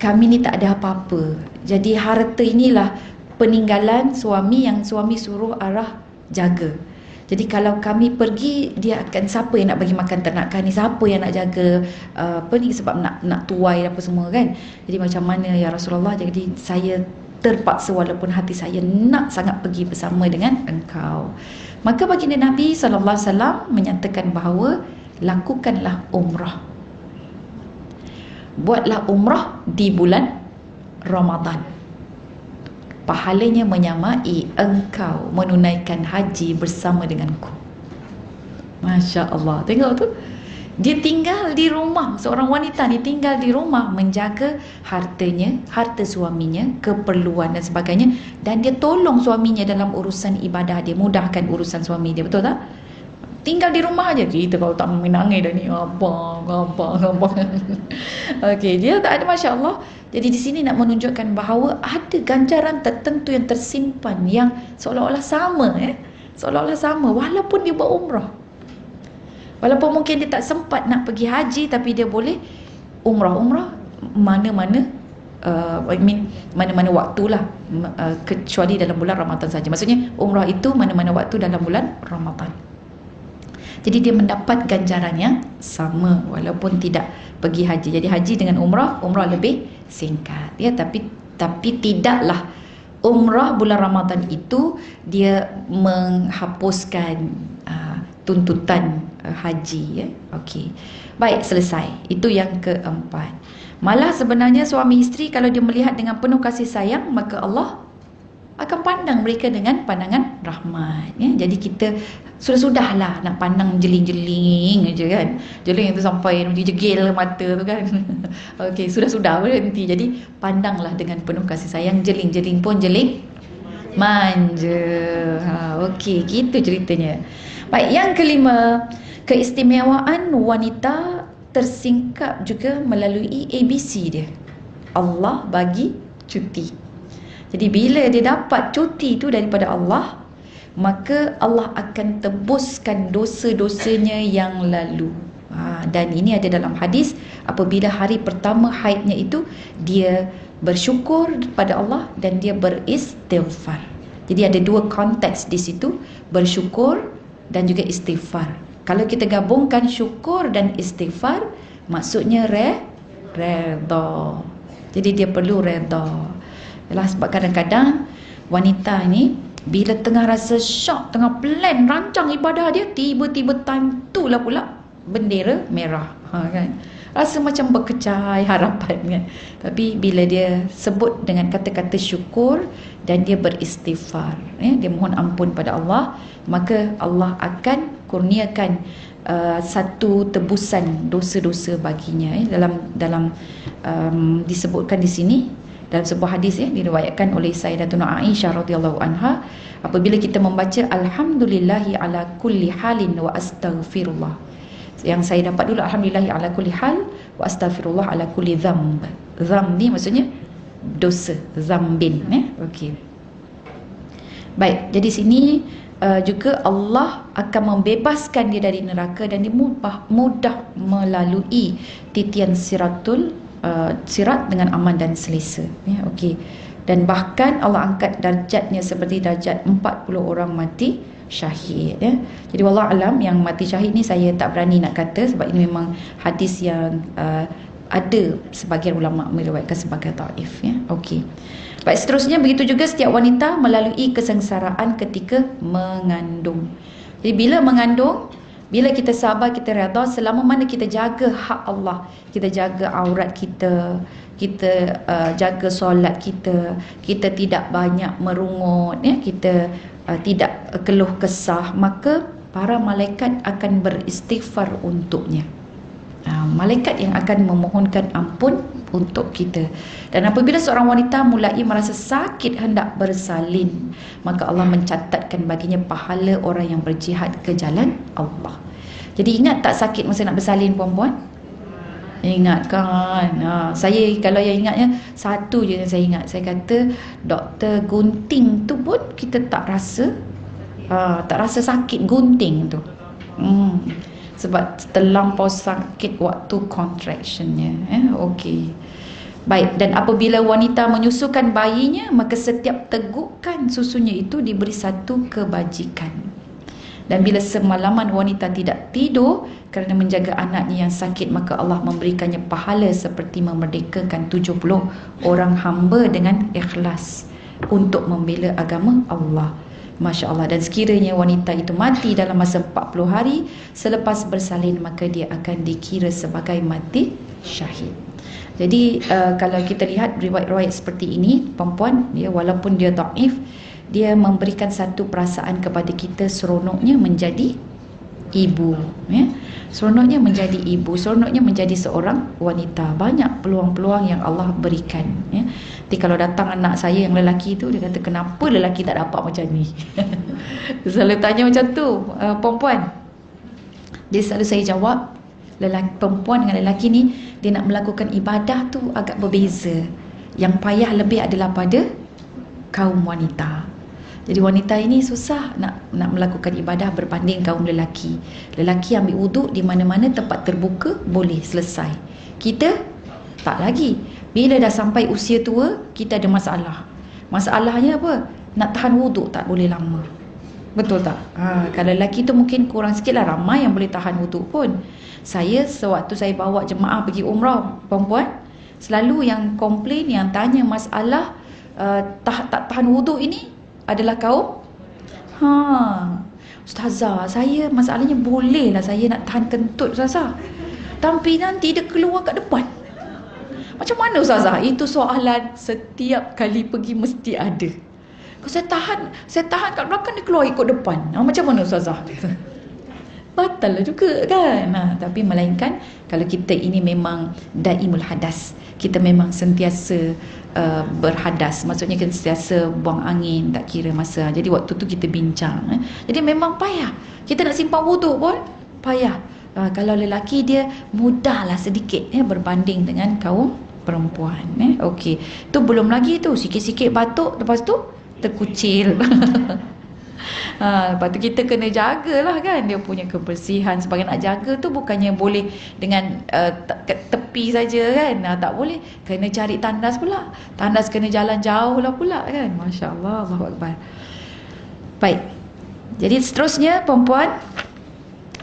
kami ni tak ada apa-apa. Jadi harta inilah peninggalan suami yang suami suruh arah jaga. Jadi kalau kami pergi, dia akan, siapa yang nak bagi makan ternakan ni, siapa yang nak jaga sebab nak tuai apa semua kan. Jadi macam mana ya Rasulullah, jadi saya terpaksa walaupun hati saya nak sangat pergi bersama dengan engkau. Maka baginda Nabi sallallahu alaihi wasallam menyatakan bahawa lakukanlah umrah. Buatlah umrah di bulan Ramadan. Pahalanya menyamai engkau menunaikan haji bersama denganku. Masya Allah. Tengok tu. Dia tinggal di rumah. Seorang wanita ni tinggal di rumah menjaga hartanya, harta suaminya, keperluan dan sebagainya. Dan dia tolong suaminya dalam urusan ibadah dia. Mudahkan urusan suami dia. Betul tak? Tinggal di rumah aja. Kita kalau tak menangis dah ni. Apa. Okey, dia tak ada, Masya Allah. Jadi di sini nak menunjukkan bahawa ada ganjaran tertentu yang tersimpan yang seolah-olah sama, seolah-olah sama walaupun dia buat umrah. Walaupun mungkin dia tak sempat nak pergi haji, tapi dia boleh umrah mana-mana mana-mana waktulah, kecuali dalam bulan Ramadan saja. Maksudnya umrah itu mana-mana waktu dalam bulan Ramadan. Jadi dia mendapat ganjaran yang sama walaupun tidak pergi haji. Jadi haji dengan umrah lebih singkat, tapi tidaklah umrah bulan Ramadan itu dia menghapuskan tuntutan haji. Okey. Baik, selesai. Itu yang keempat. Malah sebenarnya suami isteri kalau dia melihat dengan penuh kasih sayang, maka Allah akan pandang mereka dengan pandangan rahmat. Jadi kita sudah-sudahlah nak pandang jeling-jeling aja kan. Jeling itu sampai jegil mata tu kan. Okey, sudah-sudah berhenti. Jadi pandanglah dengan penuh kasih sayang. Jeling-jeling pun jeling manja. Okey, gitu ceritanya. Baik, yang kelima, keistimewaan wanita tersingkap juga melalui ABC dia. Allah bagi cuti. Jadi bila dia dapat cuti itu daripada Allah, maka Allah akan tebuskan dosa-dosanya yang lalu. Dan ini ada dalam hadis, apabila hari pertama haidnya itu, dia bersyukur pada Allah dan dia beristighfar. Jadi ada dua konteks di situ, bersyukur dan juga istighfar. Kalau kita gabungkan syukur dan istighfar, maksudnya redha. Jadi dia perlu redha. Sebab kadang-kadang wanita ni bila tengah rasa syok, tengah plan rancang ibadah dia, tiba-tiba time tu lah pula bendera merah, kan? Rasa macam berkecai harapan kan. Tapi bila dia sebut dengan kata-kata syukur dan dia beristighfar, dia mohon ampun pada Allah, maka Allah akan kurniakan satu tebusan dosa-dosa baginya. Dalam disebutkan di sini dalam sebuah hadis diriwayatkan oleh Sayyidatuna Aisyah radhiyallahu anha, apabila kita membaca alhamdulillahi ala kulli halin wa astaghfirullah. Yang saya dapat dulu, alhamdulillahi ala kulli hal wa astaghfirullah ala kulli dzamb. Dzamb ni maksudnya dosa, zambin. Okey. Baik, jadi sini juga Allah akan membebaskan dia dari neraka dan dia mudah melalui titian sirat dengan aman dan selesa. Ya, okey. Dan bahkan Allah angkat darjatnya seperti darjat 40 orang mati syahid. Ya. Jadi wallahu alam, yang mati syahid ni saya tak berani nak kata sebab ini memang hadis yang ada sebagian ulama meriwayatkan sebagai dhaif. Ya. Okey. Baik, seterusnya begitu juga setiap wanita melalui kesengsaraan ketika mengandung. Jadi bila mengandung, bila kita sabar, kita redha, selama mana kita jaga hak Allah, kita jaga aurat kita, kita jaga solat kita, kita tidak banyak merungut, ya, kita tidak keluh kesah, maka para malaikat akan beristighfar untuknya. Malaikat yang akan memohonkan ampun untuk kita. Dan apabila seorang wanita mulai merasa sakit hendak bersalin, maka Allah mencatatkan baginya pahala orang yang berjihad ke jalan Allah. Jadi ingat tak sakit masa nak bersalin, puan-puan? Ingat kan? Saya kalau yang ingatnya satu je yang saya ingat. Saya kata doktor gunting tu pun kita tak rasa sakit gunting tu. Sebab terlampau sakit waktu contractionnya. Okey. Baik, dan apabila wanita menyusukan bayinya, maka setiap tegukan susunya itu diberi satu kebajikan. Dan bila semalaman wanita tidak tidur kerana menjaga anaknya yang sakit, maka Allah memberikannya pahala seperti memerdekakan 70 orang hamba dengan ikhlas untuk membela agama Allah. Masya Allah. Dan sekiranya wanita itu mati dalam masa 40 hari selepas bersalin, maka dia akan dikira sebagai mati syahid. Jadi kalau kita lihat riwayat-riwayat seperti ini, perempuan, dia walaupun dia dhaif, dia memberikan satu perasaan kepada kita, seronoknya menjadi ibu, ya. Seronoknya menjadi ibu, seronoknya menjadi seorang wanita. Banyak peluang-peluang yang Allah berikan, ya. Nanti kalau datang anak saya yang lelaki tu, dia kata kenapa lelaki tak dapat macam ni. Selalu tanya macam tu, perempuan. Dia selalu saya jawab, perempuan dengan lelaki ni, dia nak melakukan ibadah tu agak berbeza. Yang payah lebih adalah pada kaum wanita. Jadi wanita ini susah nak melakukan ibadah berbanding kaum lelaki. Lelaki ambil wuduk di mana-mana tempat terbuka, boleh selesai. Kita tak lagi. Bila dah sampai usia tua, kita ada masalah. Masalahnya apa? Nak tahan wuduk tak boleh lama. Betul tak? Kalau lelaki tu mungkin kurang sikit lah, ramai yang boleh tahan wuduk pun. Saya sewaktu saya bawa jemaah pergi umrah, perempuan, selalu yang komplain, yang tanya masalah tak tahan wuduk ini adalah kaum Ustazah, saya masalahnya boleh lah saya nak tahan kentut Ustazah, tapi nanti dia keluar kat depan. Macam mana Ustazah? Itu soalan setiap kali pergi mesti ada. Kalau saya tahan kat belakang, dia keluar ikut depan. Macam mana Ustazah? Batal lah juga kan. Tapi melainkan kalau kita ini memang daimul hadas, kita memang sentiasa berhadas, maksudnya kita sentiasa buang angin, tak kira masa. Jadi waktu tu kita bincang, jadi memang payah. Kita nak simpan wuduk pun payah. Kalau lelaki dia mudahlah sedikit, berbanding dengan kaum perempuan. Okey, tu belum lagi tu sikit-sikit batuk, lepas tu terkucil. Lepas tu kita kena jagalah kan dia punya kebersihan. Sebagai nak jaga tu bukannya boleh dengan tepi saja kan. Tak boleh, kena cari tandas pula. Tandas kena jalan jauh lah pula kan. Masya Allah, Allahu Akbar. Baik, jadi seterusnya perempuan,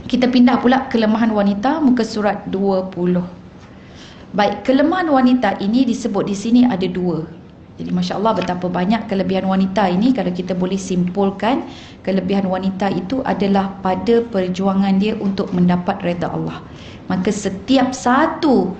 kita pindah pula kelemahan wanita, muka surat 20. Baik, kelemahan wanita ini disebut di sini ada dua. Jadi Masya Allah betapa banyak kelebihan wanita ini. Kalau kita boleh simpulkan, kelebihan wanita itu adalah pada perjuangan dia untuk mendapat redha Allah. Maka setiap satu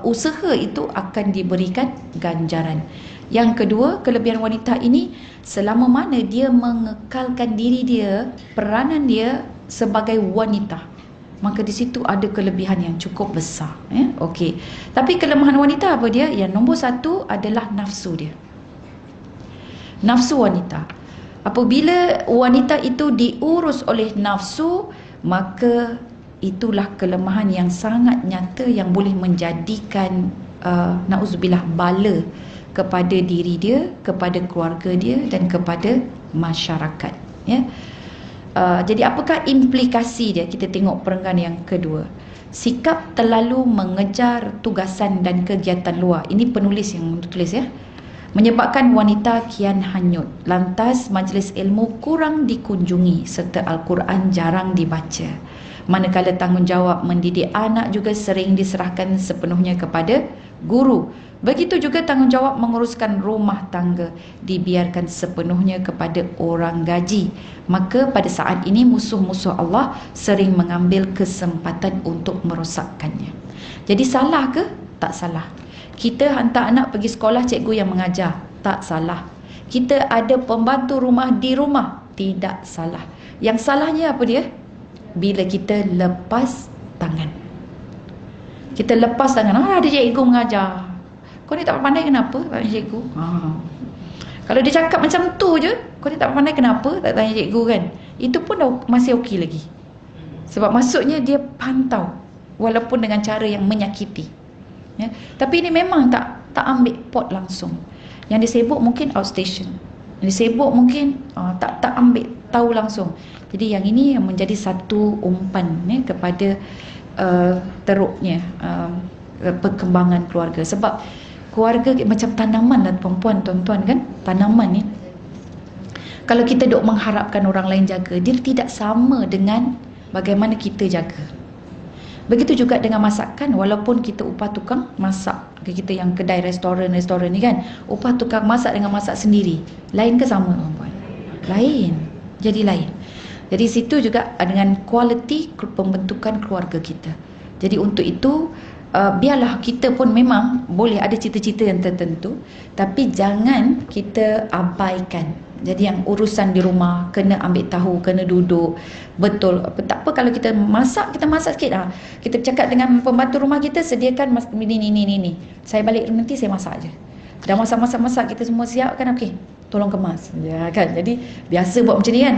usaha itu akan diberikan ganjaran. Yang kedua, kelebihan wanita ini, selama mana dia mengekalkan diri dia, peranan dia sebagai wanita, maka di situ ada kelebihan yang cukup besar. Okey. Tapi kelemahan wanita apa dia? Yang nombor satu adalah nafsu dia. Nafsu wanita. Apabila wanita itu diurus oleh nafsu, maka itulah kelemahan yang sangat nyata yang boleh menjadikan na'udzubillah bala kepada diri dia, kepada keluarga dia dan kepada masyarakat, ya. Jadi apakah implikasi dia? Kita tengok perenggan yang kedua. Sikap terlalu mengejar tugasan dan kegiatan luar. Ini penulis yang tulis, ya. Menyebabkan wanita kian hanyut. Lantas majlis ilmu kurang dikunjungi serta Al-Quran jarang dibaca. Manakala tanggungjawab mendidik anak juga sering diserahkan sepenuhnya kepada guru. Begitu juga tanggungjawab menguruskan rumah tangga dibiarkan sepenuhnya kepada orang gaji. Maka pada saat ini musuh-musuh Allah sering mengambil kesempatan untuk merosakkannya. Jadi salah ke? Tak salah. Kita hantar anak pergi sekolah, cikgu yang mengajar. Tak salah. Kita ada pembantu rumah di rumah. Tidak salah. Yang salahnya apa dia? Bila kita lepas tangan. Kita lepas tangan. Ada cikgu mengajar. Kau ni tak pandai kenapa? Tanya cikgu. Kalau dia cakap macam tu je, kau ni tak pandai kenapa? Tak tanya cikgu kan. Itu pun dah masih okey lagi. Sebab maksudnya dia pantau. Walaupun dengan cara yang menyakiti, ya. Tapi ini memang tak ambil pot langsung. Yang disebut mungkin outstation. Yang disebut mungkin tak ambil tahu langsung. Jadi yang ini yang menjadi satu umpan, ya, kepada teruknya perkembangan keluarga. Sebab keluarga macam tanaman lah perempuan, tuan-tuan, kan. Tanaman ni, kalau kita duk mengharapkan orang lain jaga, dia tidak sama dengan bagaimana kita jaga. Begitu juga dengan masakan. Walaupun kita upah tukang masak, kita yang kedai restoran ni kan, upah tukang masak dengan masak sendiri, lain ke sama, perempuan? Lain. Jadi lain. Jadi situ juga dengan kualiti pembentukan keluarga kita. Jadi untuk itu biarlah kita pun memang boleh ada cita-cita yang tertentu, tapi jangan kita abaikan. Jadi yang urusan di rumah kena ambil tahu, kena duduk betul. Tak apa kalau kita masak, kita masak sikit. Kita cakap dengan pembantu rumah kita, sediakan ni. Saya balik nanti saya masak je. Dah masak kita semua siap kan, okey. Tolong kemas. Ya kan. Jadi biasa buat macam ni kan.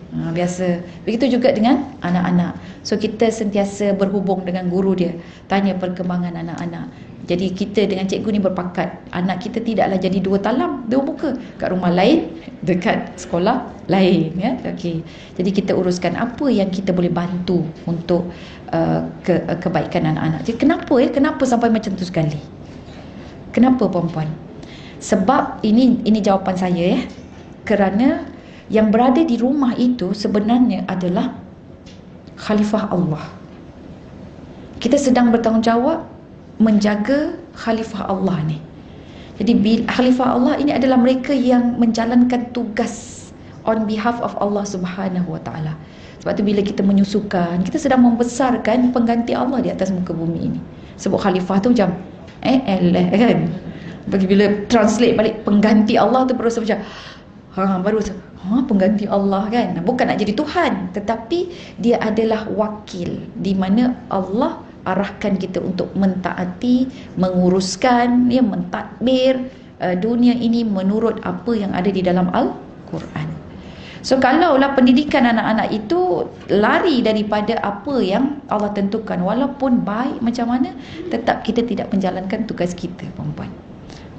Biasa. Begitu juga dengan anak-anak. So kita sentiasa berhubung dengan guru dia, tanya perkembangan anak-anak. Jadi kita dengan cikgu ni berpakat, anak kita tidaklah jadi dua talam, dua muka. Kat rumah lain, dekat sekolah lain, ya. Okey. Jadi kita uruskan apa yang kita boleh bantu untuk kebaikan anak-anak. Jadi kenapa sampai macam tu sekali? Kenapa, perempuan? Sebab ini jawapan saya, ya. Kerana yang berada di rumah itu sebenarnya adalah khalifah Allah. Kita sedang bertanggungjawab menjaga khalifah Allah ni. Jadi khalifah Allah ini adalah mereka yang menjalankan tugas on behalf of Allah Subhanahu Wa Taala. Sebab tu bila kita menyusukan, kita sedang membesarkan pengganti Allah di atas muka bumi ini. Sebut khalifah tu macam kan. Bila translate balik pengganti Allah tu baru macam pengganti Allah kan. Bukan nak jadi Tuhan, tetapi dia adalah wakil di mana Allah arahkan kita untuk mentaati, menguruskan, ya, mentadbir dunia ini menurut apa yang ada di dalam Al-Quran. So kalaulah pendidikan anak-anak itu lari daripada apa yang Allah tentukan, walaupun baik macam mana, tetap kita tidak menjalankan tugas kita, perempuan.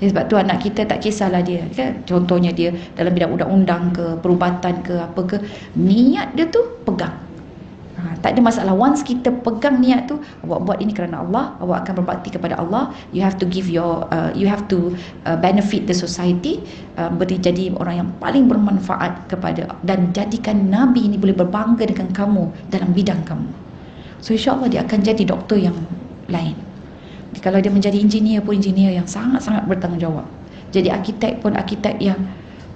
Sebab tu anak kita tak kisahlah dia, kan? Contohnya dia dalam bidang undang-undang ke, perubatan ke, apa ke, niat dia tu pegang. Tak ada masalah. Once kita pegang niat tu, awak buat ini kerana Allah, awak akan berbakti kepada Allah. You have to give you have to benefit the society, jadi orang yang paling bermanfaat kepada, dan jadikan Nabi ini boleh berbangga dengan kamu dalam bidang kamu. So insyaAllah dia akan jadi doktor yang lain. Kalau dia menjadi engineer pun engineer yang sangat-sangat bertanggungjawab. Jadi arkitek pun arkitek yang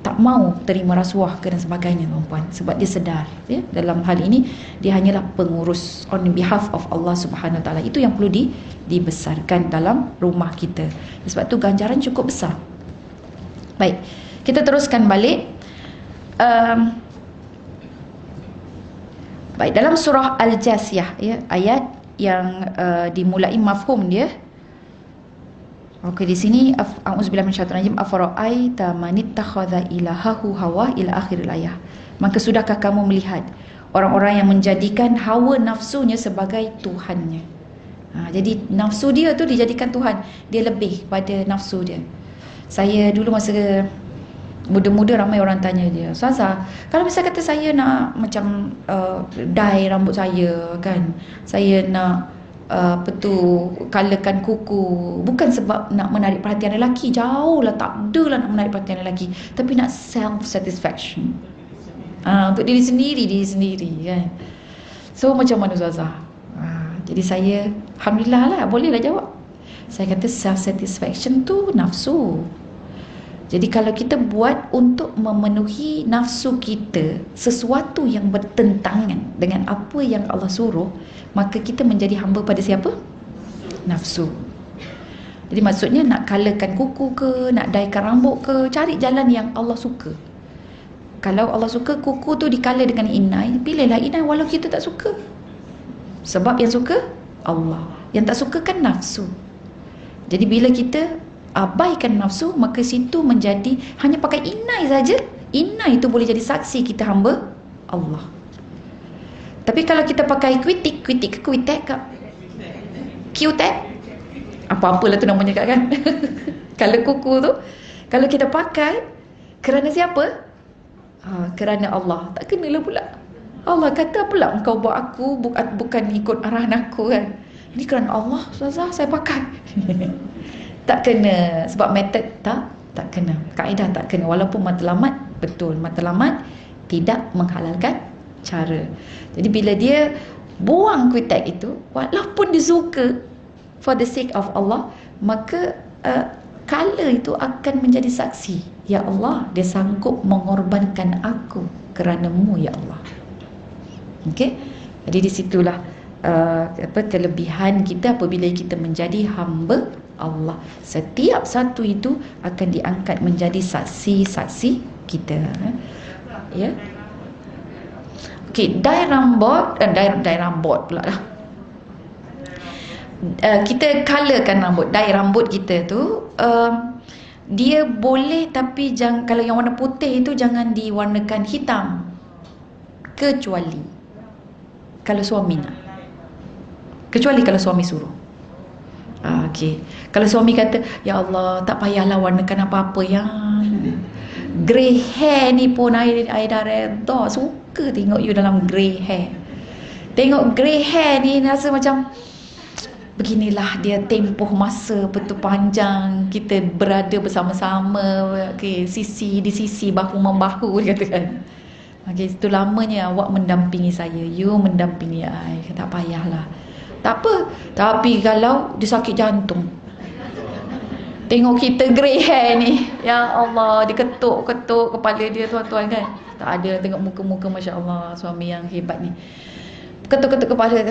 tak mau terima rasuah dan sebagainya, perempuan. Sebab dia sedar, ya, dalam hal ini dia hanyalah pengurus on behalf of Allah Subhanahu Wa Taala. Itu yang perlu dibesarkan dalam rumah kita. Sebab tu ganjaran cukup besar. Baik, kita teruskan balik. Baik, dalam surah Al-Jasiyah, ya, ayat yang dimulai mafhum dia. Okey, di sini auzubillahi minasyaitonir rajim, afara'aita man ittakhadha ilahahu hawa ila akhiril ayah. Maka sudahkah kamu melihat orang-orang yang menjadikan hawa nafsunya sebagai tuhannya. Jadi nafsu dia tu dijadikan Tuhan, dia lebih pada nafsu dia. Saya dulu masa muda-muda ramai orang tanya dia, Ustazah, kalau misal kata saya nak macam dye rambut saya kan, saya nak apa tu, colourkan kuku, bukan sebab nak menarik perhatian lelaki, jauh lah, tak adalah nak menarik perhatian lelaki, tapi nak self satisfaction, untuk diri sendiri kan. So macam mana Ustazah? Jadi saya alhamdulillah lah, bolehlah jawab. Saya kata self satisfaction tu nafsu. Jadi kalau kita buat untuk memenuhi nafsu kita sesuatu yang bertentangan dengan apa yang Allah suruh, maka kita menjadi hamba pada siapa? Nafsu. Jadi maksudnya nak colourkan kuku ke, nak dyekan rambut ke, cari jalan yang Allah suka. Kalau Allah suka kuku tu di-colour dengan inai, pilihlah inai walau kita tak suka. Sebab yang suka Allah, yang tak suka kan nafsu. Jadi bila kita abaikan nafsu, maka situ menjadi hanya pakai inai saja. Inai itu boleh jadi saksi kita hamba Allah. Tapi kalau kita pakai kuitik ke kuitek ke Q-tag, apa-apalah tu namanya kan. Kalau kuku tu, kalau kita pakai kerana siapa? Kerana Allah, tak kenalah pula. Allah kata pula engkau buat aku bukan ikut arahan aku kan. Ini kerana Allah, Ustazah, saya pakai. Tak kena, sebab method tak kena, kaedah tak kena. Walaupun matlamat, betul, matlamat tidak menghalalkan cara. Jadi bila dia buang kuitek itu, walaupun dia suka for the sake of Allah, maka colour itu akan menjadi saksi. Ya Allah, dia sanggup mengorbankan aku kerana-Mu ya Allah. Okey. Jadi di situlah kelebihan kita apabila kita menjadi hamba Allah. Setiap satu itu akan diangkat menjadi saksi-saksi kita. Ya. Okey, dye rambut pula lah. Kita colourkan rambut, dye rambut kita tu, dia boleh, tapi kalau yang warna putih itu jangan diwarnakan hitam, kecuali kalau suami nak. Kecuali kalau suami suruh. Okey. Kalau suami kata, ya Allah, tak payahlah warnakan apa-apa yang grey hair ni pun I dah reda, suka tengok you dalam grey hair. Tengok grey hair ni rasa macam beginilah dia tempoh masa betul panjang kita berada bersama-sama, sisi di sisi, bahu membahu, dia katakan. Okey, itu lamanya awak mendampingi saya, you mendampingi I, tak payahlah. Tak apa. Tapi kalau dia sakit jantung, tengok kita grey hair ni, ya Allah, dia ketuk-ketuk kepala dia, tuan-tuan kan. Tak ada, tengok muka-muka Masya Allah suami yang hebat ni. Ketuk-ketuk kepala,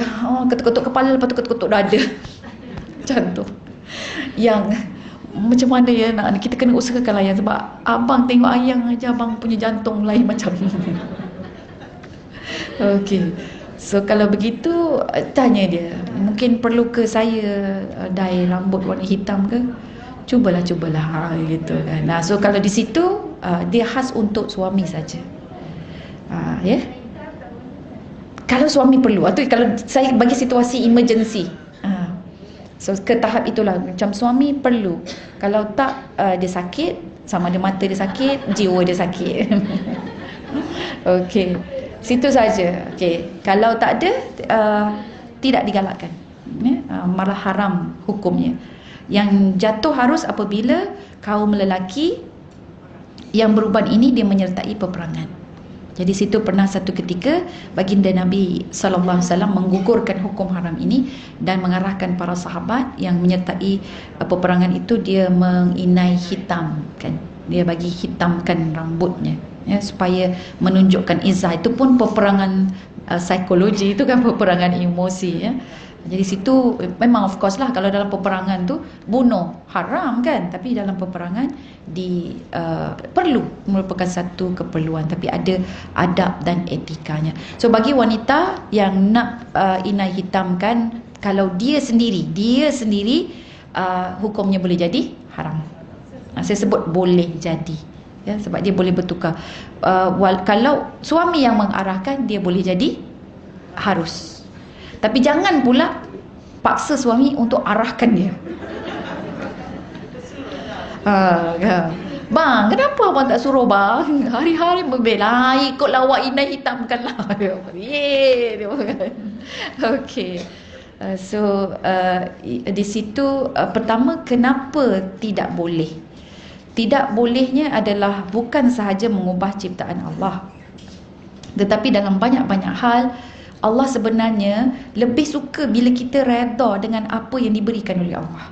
ketuk-ketuk kepala, lepas tu ketuk-ketuk dada. Jantung. Yang macam mana ya nak, kita kena usahakan layan. Sebab abang tengok ayang aja, abang punya jantung lain macam ni. Okey. So kalau begitu, tanya dia, mungkin perlu ke saya dye rambut warna hitam ke? Cubalah gitu kan. So kalau di situ dia khas untuk suami saja. Ya. Kalau suami perlu, atau kalau saya bagi situasi emergency, so ke tahap itulah, macam suami perlu. Kalau tak, dia sakit, sama ada mata dia sakit, jiwa dia sakit. Okey, situ saja. Okey, kalau tak ada, tidak digalakkan, malah haram hukumnya. Yang jatuh harus apabila kaum lelaki yang beruban ini dia menyertai peperangan. Jadi situ pernah satu ketika baginda Nabi sallallahu alaihi wasallam menggugurkan hukum haram ini dan mengarahkan para sahabat yang menyertai peperangan itu, dia menginai hitam kan. Dia bagi hitamkan rambutnya, ya, supaya menunjukkan izah. Itu pun peperangan psikologi, itu kan peperangan emosi, ya. Jadi situ memang of course lah, kalau dalam peperangan tu bunuh haram kan, tapi dalam peperangan perlu, merupakan satu keperluan, tapi ada adab dan etikanya. So bagi wanita yang nak inai hitamkan, kalau dia sendiri hukumnya boleh jadi haram. Saya sebut boleh jadi, ya, sebab dia boleh bertukar. Kalau suami yang mengarahkan, dia boleh jadi harus. Tapi jangan pula paksa suami untuk arahkan dia. Kan. Bang, kenapa abang tak suruh bang? Hari-hari membela, ikut lawak inai hitamkanlah. Ye, dia kan. Okey. Di situ pertama, kenapa tidak boleh? Tidak bolehnya adalah bukan sahaja mengubah ciptaan Allah, tetapi dalam banyak-banyak hal Allah sebenarnya lebih suka bila kita redha dengan apa yang diberikan oleh Allah.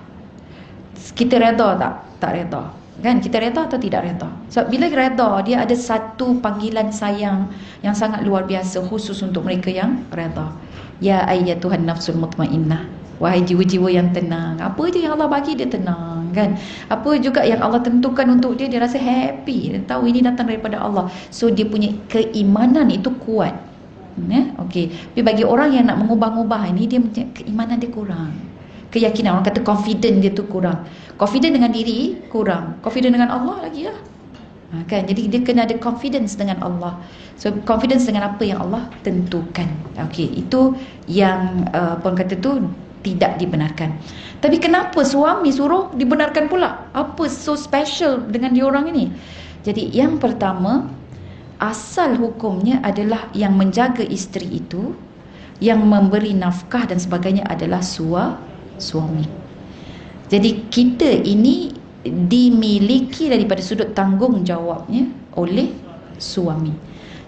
Kita redha tak? Tak redha. Kan, kita redha atau tidak redha? Sebab bila redha, dia ada satu panggilan sayang yang sangat luar biasa khusus untuk mereka yang redha. Ya ayyatuhan nafsul mutmainnah, wahai jiwa-jiwa yang tenang. Apa je yang Allah bagi dia tenang, kan? Apa juga yang Allah tentukan untuk dia, dia rasa happy. Dia tahu ini datang daripada Allah. So dia punya keimanan itu kuat. Okey. Tapi bagi orang yang nak mengubah-ubah ini, dia keimanan dia kurang. Keyakinan, orang kata confident dia tu kurang. Confident dengan diri kurang. Confident dengan Allah lagi lah. Kan? Jadi dia kena ada confidence dengan Allah. So confidence dengan apa yang Allah tentukan. Okey, itu yang orang kata tu tidak dibenarkan. Tapi kenapa suami suruh dibenarkan pula? Apa so special dengan diorang ini? Jadi yang pertama, asal hukumnya adalah yang menjaga isteri itu, yang memberi nafkah dan sebagainya adalah suami. Jadi kita ini dimiliki daripada sudut tanggungjawabnya oleh suami.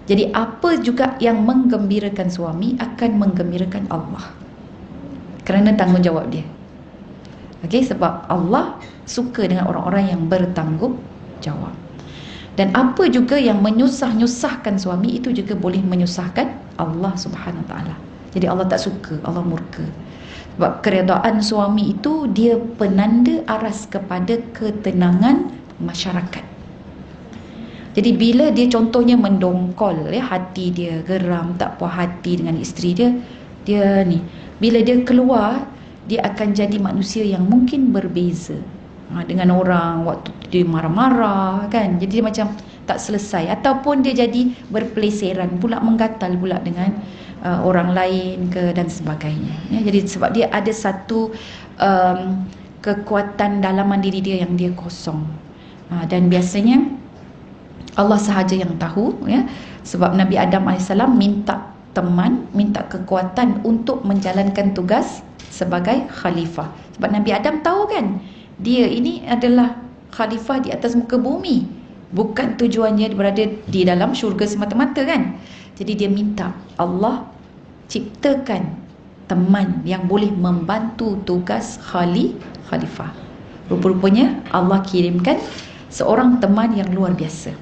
Jadi apa juga yang menggembirakan suami akan menggembirakan Allah, kerana tanggungjawab dia. Okey, sebab Allah suka dengan orang-orang yang bertanggungjawab. Dan apa juga yang menyusahkan suami itu juga boleh menyusahkan Allah Subhanahu Wa Taala. Jadi Allah tak suka, Allah murka. Sebab keredaan suami itu dia penanda aras kepada ketenangan masyarakat. Jadi bila dia contohnya mendongkol, hati dia geram, tak puas hati dengan isteri dia, dia ni bila dia keluar, dia akan jadi manusia yang mungkin berbeza dengan orang waktu dia marah-marah, kan. Jadi dia macam tak selesai, ataupun dia jadi berpeleseran pula, menggatal pula dengan orang lain ke dan sebagainya. Jadi sebab dia ada satu kekuatan dalaman diri dia yang dia kosong. Dan biasanya Allah sahaja yang tahu, sebab Nabi Adam AS minta teman, minta kekuatan untuk menjalankan tugas sebagai khalifah. Sebab Nabi Adam tahu, kan, dia ini adalah khalifah di atas muka bumi, bukan tujuannya berada di dalam syurga semata-mata, kan. Jadi dia minta Allah ciptakan teman yang boleh membantu tugas khalifah. Rupa-rupanya Allah kirimkan seorang teman yang luar biasa,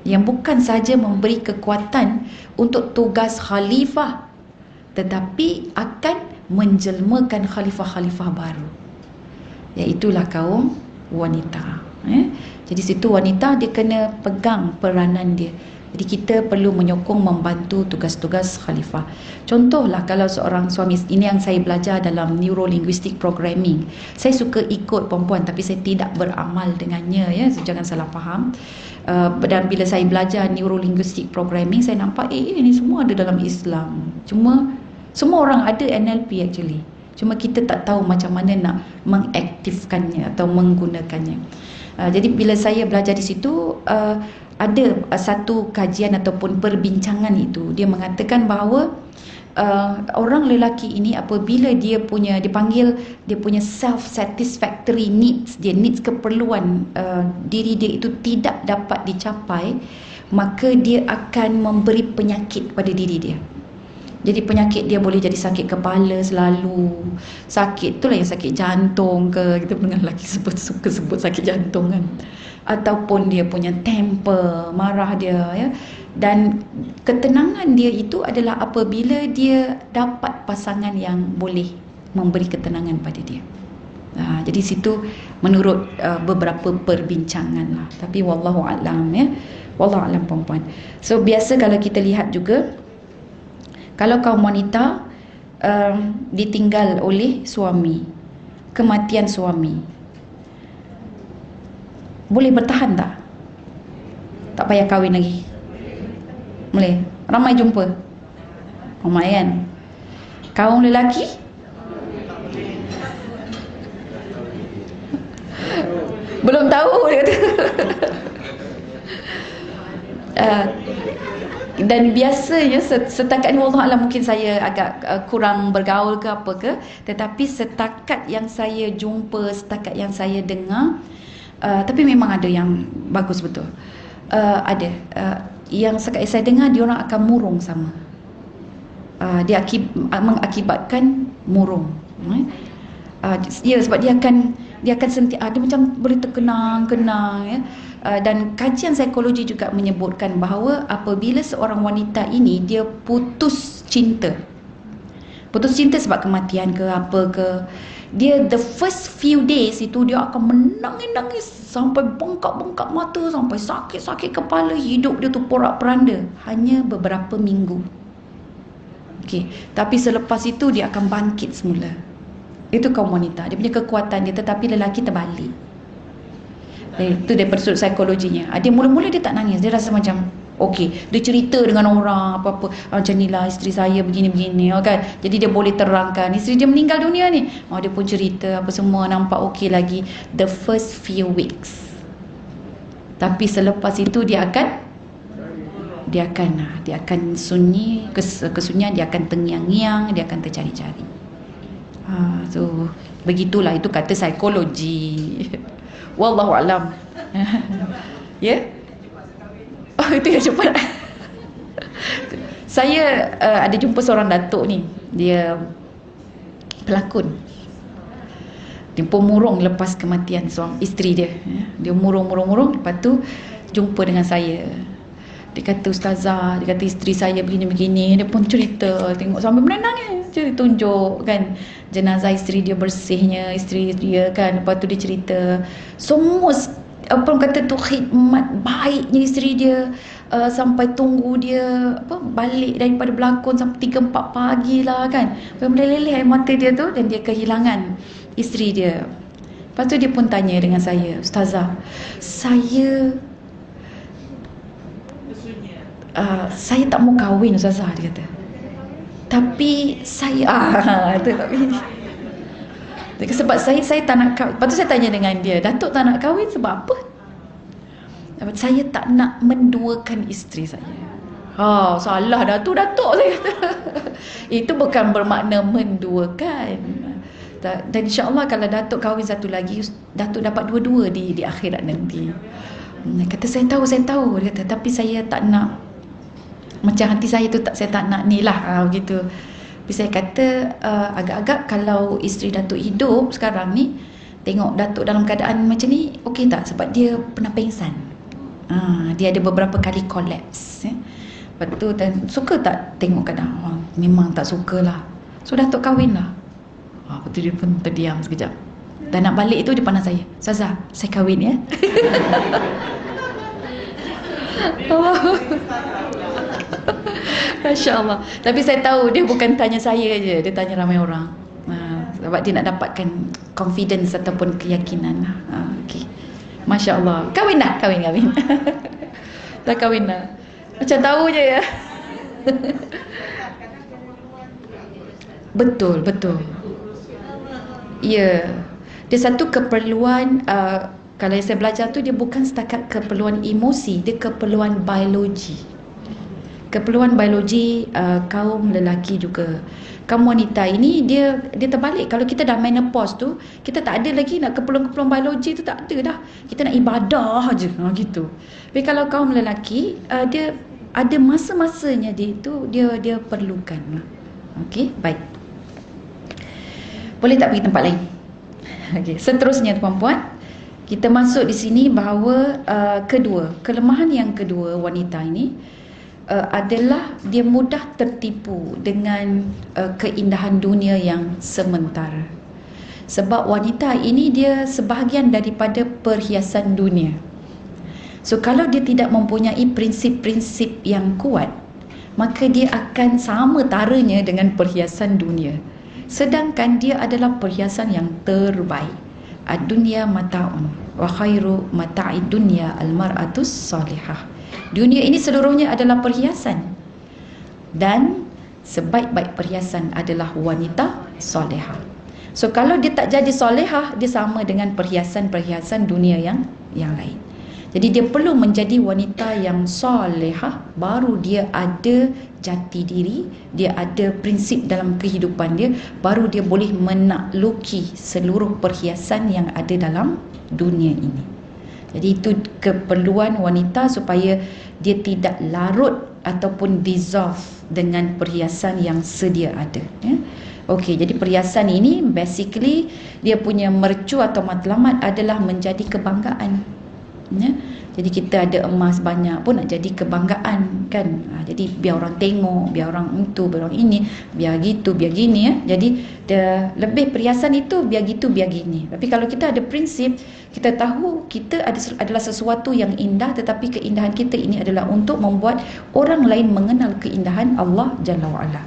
yang bukan saja memberi kekuatan untuk tugas khalifah, tetapi akan menjelmakan khalifah-khalifah baru, iaitulah kaum wanita. Jadi situ wanita dia kena pegang peranan dia. Jadi kita perlu menyokong, membantu tugas-tugas khalifah. Contohlah kalau seorang suami, ini yang saya belajar dalam Neuro-Linguistic Programming. Saya suka ikut perempuan tapi saya tidak beramal dengannya, so jangan salah faham. Dan bila saya belajar Neuro-Linguistic Programming, saya nampak ini semua ada dalam Islam. Cuma semua orang ada NLP actually. Cuma kita tak tahu macam mana nak mengaktifkannya atau menggunakannya. Jadi bila saya belajar di situ, ada satu kajian ataupun perbincangan itu, dia mengatakan bahawa orang lelaki ini apabila dia dipanggil dia punya self satisfactory needs, dia needs keperluan diri dia itu tidak dapat dicapai, maka dia akan memberi penyakit pada diri dia. Jadi penyakit dia boleh jadi sakit kepala selalu, sakit itulah yang sakit jantung ke, kita dengan lelaki suka sebut sakit jantung, kan, ataupun dia punya temper, marah dia, dan ketenangan dia itu adalah apabila dia dapat pasangan yang boleh memberi ketenangan pada dia. Jadi situ menurut beberapa perbincangan lah, tapi wallahu a'lam, wallahu a'lam perempuan. So biasa kalau kita lihat juga, kalau kaum wanita ditinggal oleh suami, kematian suami, boleh bertahan tak? Tak payah kahwin lagi? Boleh? Ramai jumpa? Ramai, kan? Kaum lelaki? Belum tahu dia kata. uh, dan biasanya setakat ni wallahualam mungkin saya agak kurang bergaul ke apa ke, tetapi setakat yang saya jumpa, setakat yang saya dengar, tapi memang ada yang bagus betul. Ada yang saya dengar dia orang akan murung sama. Dia mengakibatkan murung. Ya, sebab dia akan sentiasa dia macam boleh terkenang-kenang ya. Dan kajian psikologi juga menyebutkan bahawa apabila seorang wanita ini dia putus cinta sebab kematian ke apa ke, dia the first few days itu dia akan menangis sampai bengkak-bengkak mata, sampai sakit-sakit kepala, hidup dia tu porak-peranda hanya beberapa minggu. Okey, tapi selepas itu dia akan bangkit semula. Itu kaum wanita, dia punya kekuatan dia, tetapi lelaki terbalik. Itu daripada sudut psikologinya. Dia mula-mula dia tak nangis, dia rasa macam okey, dia cerita dengan orang apa-apa, macam ni lah isteri saya begini-begini kan. Jadi dia boleh terangkan isteri dia meninggal dunia ni. Dia pun cerita apa semua, nampak okey lagi the first few weeks. Tapi selepas itu dia akan sunyi, kesunyian, dia akan tengiang-ngiang, dia akan tercari-cari. So begitulah, itu kata psikologi. Wallahu alam. Ya? Oh, itu yang cepat. Saya ada jumpa seorang datuk ni, dia pelakon. Dia pun murung lepas kematian suami isteri dia. Dia murung, lepas tu jumpa dengan saya. Dia kata, ustazah, dia kata isteri saya begini-begini. Dia pun cerita, tengok sambil menangis. Dia tunjuk kan jenazah isteri dia, bersihnya isteri dia kan. Lepas tu dia cerita semua apa orang kata tu, khidmat baiknya isteri dia, sampai tunggu dia balik daripada berlakon sampai 3-4 pagi lah kan. Meleleh air mata dia tu, dan dia kehilangan isteri dia. Lepas tu dia pun tanya dengan saya, ustazah, saya tak mau kahwin ustazah, dia kata. Tapi saya sebab saya tak nak kahwin. Lepas tu saya tanya dengan dia, Datuk tak nak kahwin sebab apa? Saya tak nak menduakan isteri saya. Salah Datuk saya kata. Itu bukan bermakna menduakan. Dan insya-Allah kalau Datuk kahwin satu lagi, Datuk dapat dua-dua di akhirat nanti. Kata saya tahu dia kata, tapi saya tak nak, macam hati saya tu saya tak nak ni lah begitu. Tapi saya kata agak-agak kalau isteri Datuk hidup sekarang ni, tengok Datuk dalam keadaan macam ni, okey tak? Sebab dia pernah pengsan. Dia ada beberapa kali collapse. Lepas tu, dan suka tak tengok kadang? Memang tak sukalah. So Datuk kahwin lah. Lepas tu dia pun terdiam sekejap. Dan nak balik itu dia pandang saya, Ustazah, saya kahwin ya. Masya Allah. Tapi saya tahu dia bukan tanya saya je, dia tanya ramai orang. Sebab dia nak dapatkan confidence ataupun keyakinan. Okay. Masya Allah. Kahwin dah? Kahwin. Dah kahwin dah. Macam tahu je ya. Betul. Ya. Dia satu keperluan, kalau saya belajar tu, dia bukan setakat keperluan emosi, dia keperluan biologi. Keperluan biologi kaum lelaki juga. Kaum wanita ini dia terbalik. Kalau kita dah menopause tu, kita tak ada lagi nak keperluan-keperluan biologi tu, tak ada dah. Kita nak ibadah aje gitu. Tapi kalau kaum lelaki, dia ada masa-masanya dia perlukan. Okey, baik. Boleh tak pergi tempat lain? Okey, seterusnya tuan-puan, kita masuk di sini bahawa kelemahan yang kedua wanita ini adalah dia mudah tertipu dengan keindahan dunia yang sementara. Sebab wanita ini dia sebahagian daripada perhiasan dunia. So kalau dia tidak mempunyai prinsip-prinsip yang kuat, maka dia akan sama taranya dengan perhiasan dunia. Sedangkan dia adalah perhiasan yang terbaik. Ad-dunya mata'un wa khairu mata'id dunya al-mar'atus salihah. Dunia ini seluruhnya adalah perhiasan, dan sebaik-baik perhiasan adalah wanita solehah. So kalau dia tak jadi solehah, dia sama dengan perhiasan-perhiasan dunia yang lain. Jadi dia perlu menjadi wanita yang solehah, baru dia ada jati diri, dia ada prinsip dalam kehidupan dia, baru dia boleh menakluki seluruh perhiasan yang ada dalam dunia ini. Jadi itu keperluan wanita supaya dia tidak larut ataupun dissolve dengan perhiasan yang sedia ada, ya. Okey, jadi perhiasan ini basically dia punya mercu atau matlamat adalah menjadi kebanggaan, ya. Jadi kita ada emas banyak pun nak jadi kebanggaan, kan. Jadi biar orang tengok, biar orang itu, biar orang ini, biar gitu, biar gini, ya. Jadi lebih perhiasan itu biar gitu, biar gini. Tapi kalau kita ada prinsip, kita tahu kita adalah sesuatu yang indah, tetapi keindahan kita ini adalah untuk membuat orang lain mengenal keindahan Allah Jalla wa'ala.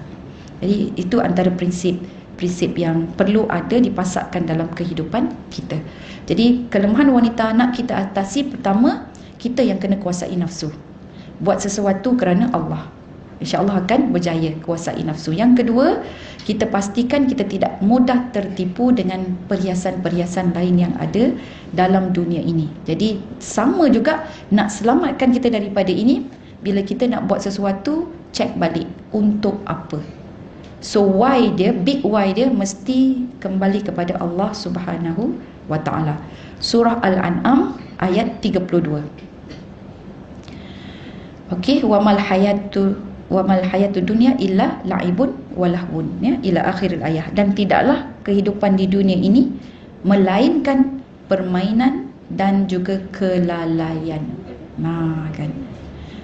Jadi itu antara prinsip yang perlu ada dipasakkan dalam kehidupan kita. Jadi kelemahan wanita nak kita atasi, pertama, kita yang kena kuasai nafsu. Buat sesuatu kerana Allah, InsyaAllah akan berjaya kuasai nafsu. Yang kedua, kita pastikan kita tidak mudah tertipu dengan perhiasan-perhiasan lain yang ada dalam dunia ini. Jadi sama juga nak selamatkan kita daripada ini, bila kita nak buat sesuatu, cek balik untuk apa. So why dia, big why dia mesti kembali kepada Allah Subhanahu wa ta'ala. Surah Al-An'am ayat 32. Okey, wamal hayatu dunya illa la'ibun walahun, ya, ila akhir ayat. Dan tidaklah kehidupan di dunia ini melainkan permainan dan juga kelalaian. Nah, kan.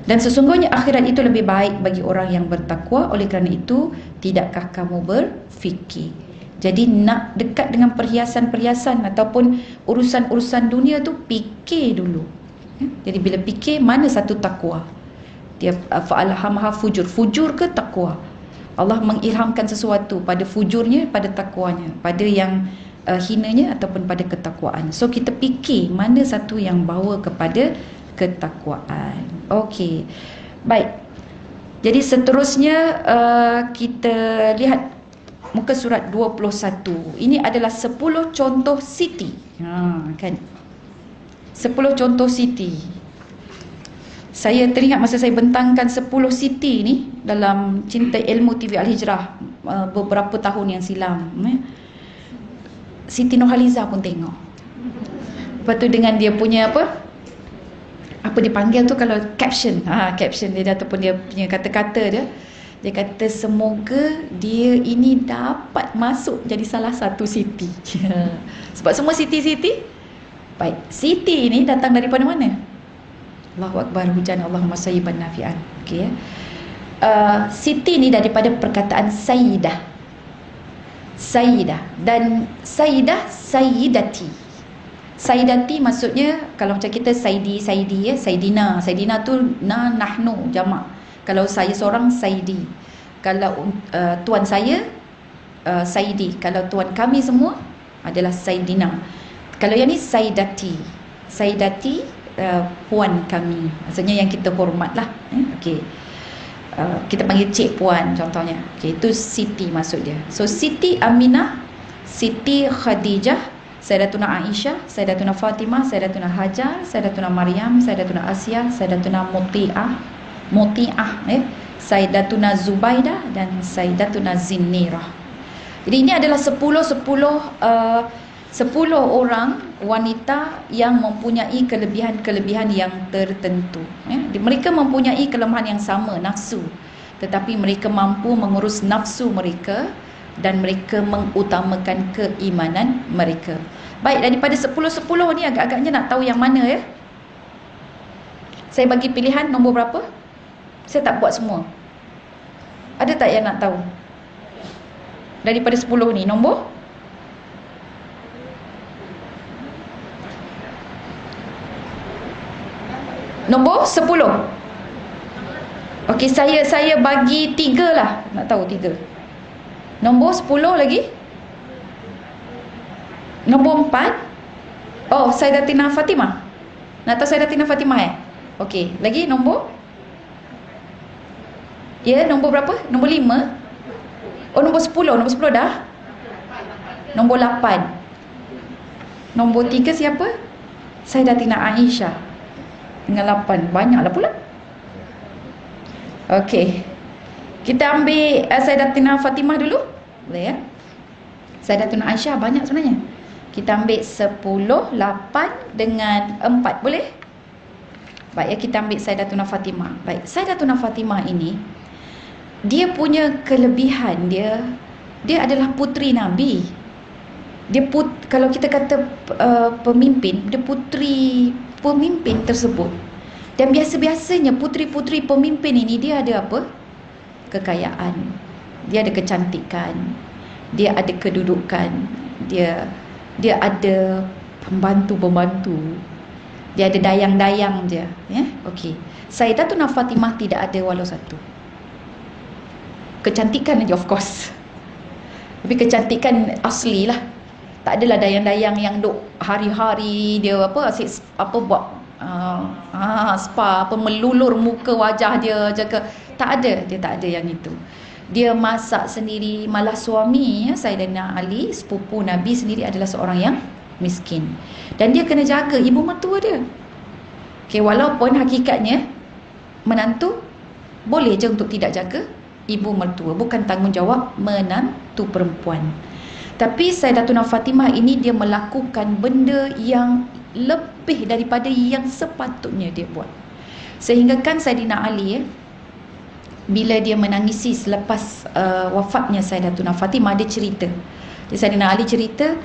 Dan sesungguhnya akhirat itu lebih baik bagi orang yang bertakwa. Oleh kerana itu, tidakkah kamu berfikir? Jadi nak dekat dengan perhiasan-perhiasan ataupun urusan-urusan dunia tu, fikir dulu, ya? Jadi bila fikir, mana satu takwa? Dia fa'alhamaha fujur. Fujur ke takwa? Allah mengilhamkan sesuatu pada fujurnya, pada takwanya, pada yang hinanya ataupun pada ketakwaan. So kita fikir mana satu yang bawa kepada ketakwaan. Okey, baik. Jadi seterusnya kita lihat muka surat 21. Ini adalah 10 contoh Siti. Kan? 10 contoh Siti. Saya teringat masa saya bentangkan 10 Siti ni dalam Cinta Ilmu TV Al-Hijrah beberapa tahun yang silam. Siti Nurhaliza pun tengok. Lepas tu dengan dia punya apa dipanggil tu kalau caption, caption dia ataupun dia punya kata-kata dia kata semoga dia ini dapat masuk jadi salah satu Siti. Sebab semua Siti-Siti baik. Siti ini datang daripada mana? Allahu Akbar, hujan Allahumma sayyiban nafi'an. Okey, ya. Siti ni daripada perkataan Sayyidah. Sayyidah dan Sayyidah, Sayyidati. Sayyidati maksudnya kalau macam kita Saidi, ya, Saidina. Saidina tu nahnu jamak. Kalau saya seorang Saidi. Kalau tuan saya Saidi. Kalau tuan kami semua adalah Saidina. Kalau yang ni Saidati. Saidati puan kami. Maksudnya yang kita hormatlah. Okey. Kita panggil cik puan contohnya. Okey, itu Siti maksud dia. So Siti Aminah, Siti Khadijah, Sayyidatuna Aisyah, Sayyidatuna Fatimah, Sayyidatuna Hajar, Sayyidatuna Maryam, Sayyidatuna Asiyah, Sayyidatuna Muti'ah, Sayyidatuna Zubaidah dan Sayyidatuna Zinnirah. Jadi ini adalah 10 orang wanita yang mempunyai kelebihan-kelebihan yang tertentu, ya. Mereka mempunyai kelemahan yang sama, nafsu, tetapi mereka mampu mengurus nafsu mereka dan mereka mengutamakan keimanan mereka. Baik, daripada 10 ni agak-agaknya nak tahu yang mana, ya. Saya bagi pilihan nombor berapa? Saya tak buat semua. Ada tak yang nak tahu? Daripada 10 ni nombor Nombor 10. Okey, saya bagi 3 lah. Nak tahu 3. Nombor 10 lagi. Nombor 4. Oh, Sayyidatina Fatimah. Nak tahu Sayyidatina Fatimah, Okey, lagi nombor? Ya, nombor berapa? Nombor 5. Oh, nombor 10. Nombor 10 dah. Nombor 8. Nombor 3 siapa? Sayyidatina Aisyah dengan 8. Banyaklah pula. Okey. Kita ambil Sayyidatina Fatimah dulu. Boleh ya? Sayyidatina Aisyah banyak sebenarnya. Kita ambil 10, 8 dengan 4. Boleh? Baik ya, kita ambil Sayyidatuna Fatimah. Baik, Sayyidatuna Fatimah ini, dia punya kelebihan dia adalah puteri Nabi. Kalau kita kata pemimpin, dia puteri pemimpin tersebut. Dan biasa-biasanya puteri-puteri pemimpin ini dia ada apa? Kekayaan. Dia ada kecantikan. Dia ada kedudukan. Dia ada pembantu-pembantu. Dia ada dayang-dayang dia, ya. Okey. Sayyidatuna Fatimah tidak ada walau satu. Kecantikan aja, of course. Tapi kecantikan asli lah. Tak adalah dayang-dayang yang duk hari-hari dia asyik buat spa, melulur muka wajah dia jaga. Tak ada, dia tak ada yang itu. Dia masak sendiri, malah suami Sayyidina Ali, sepupu Nabi sendiri adalah seorang yang miskin. Dan dia kena jaga ibu mertua dia. Okay, walaupun hakikatnya menantu boleh je untuk tidak jaga ibu mertua, bukan tanggungjawab menantu perempuan. Tapi Sayyidatuna Fatimah ini dia melakukan benda yang lebih daripada yang sepatutnya dia buat. Sehingga kan Sayyidina Ali bila dia menangisi selepas wafatnya Sayyidatuna Fatimah, dia cerita. Sayyidina Ali cerita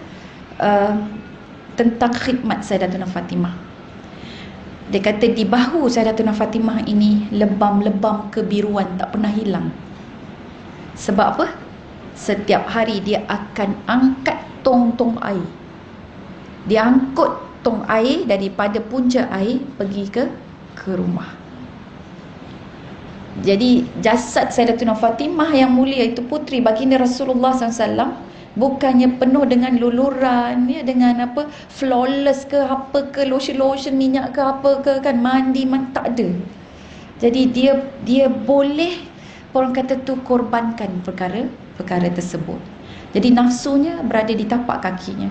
tentang khidmat Sayyidatuna Fatimah. Dia kata di bahu Sayyidatuna Fatimah ini lebam-lebam kebiruan tak pernah hilang. Sebab apa? Setiap hari dia akan angkat tong-tong air. Dia angkut tong air daripada punca air pergi ke rumah. Jadi jasad Sayyidatuna Fatimah yang mulia itu, puteri baginda Rasulullah SAW, bukannya penuh dengan luluran ya, dengan apa flawless ke apa ke, lotion minyak ke apa ke, kan mandi tak ada. Jadi dia boleh, orang kata tu, korbankan perkara tersebut. Jadi nafsunya berada di tapak kakinya.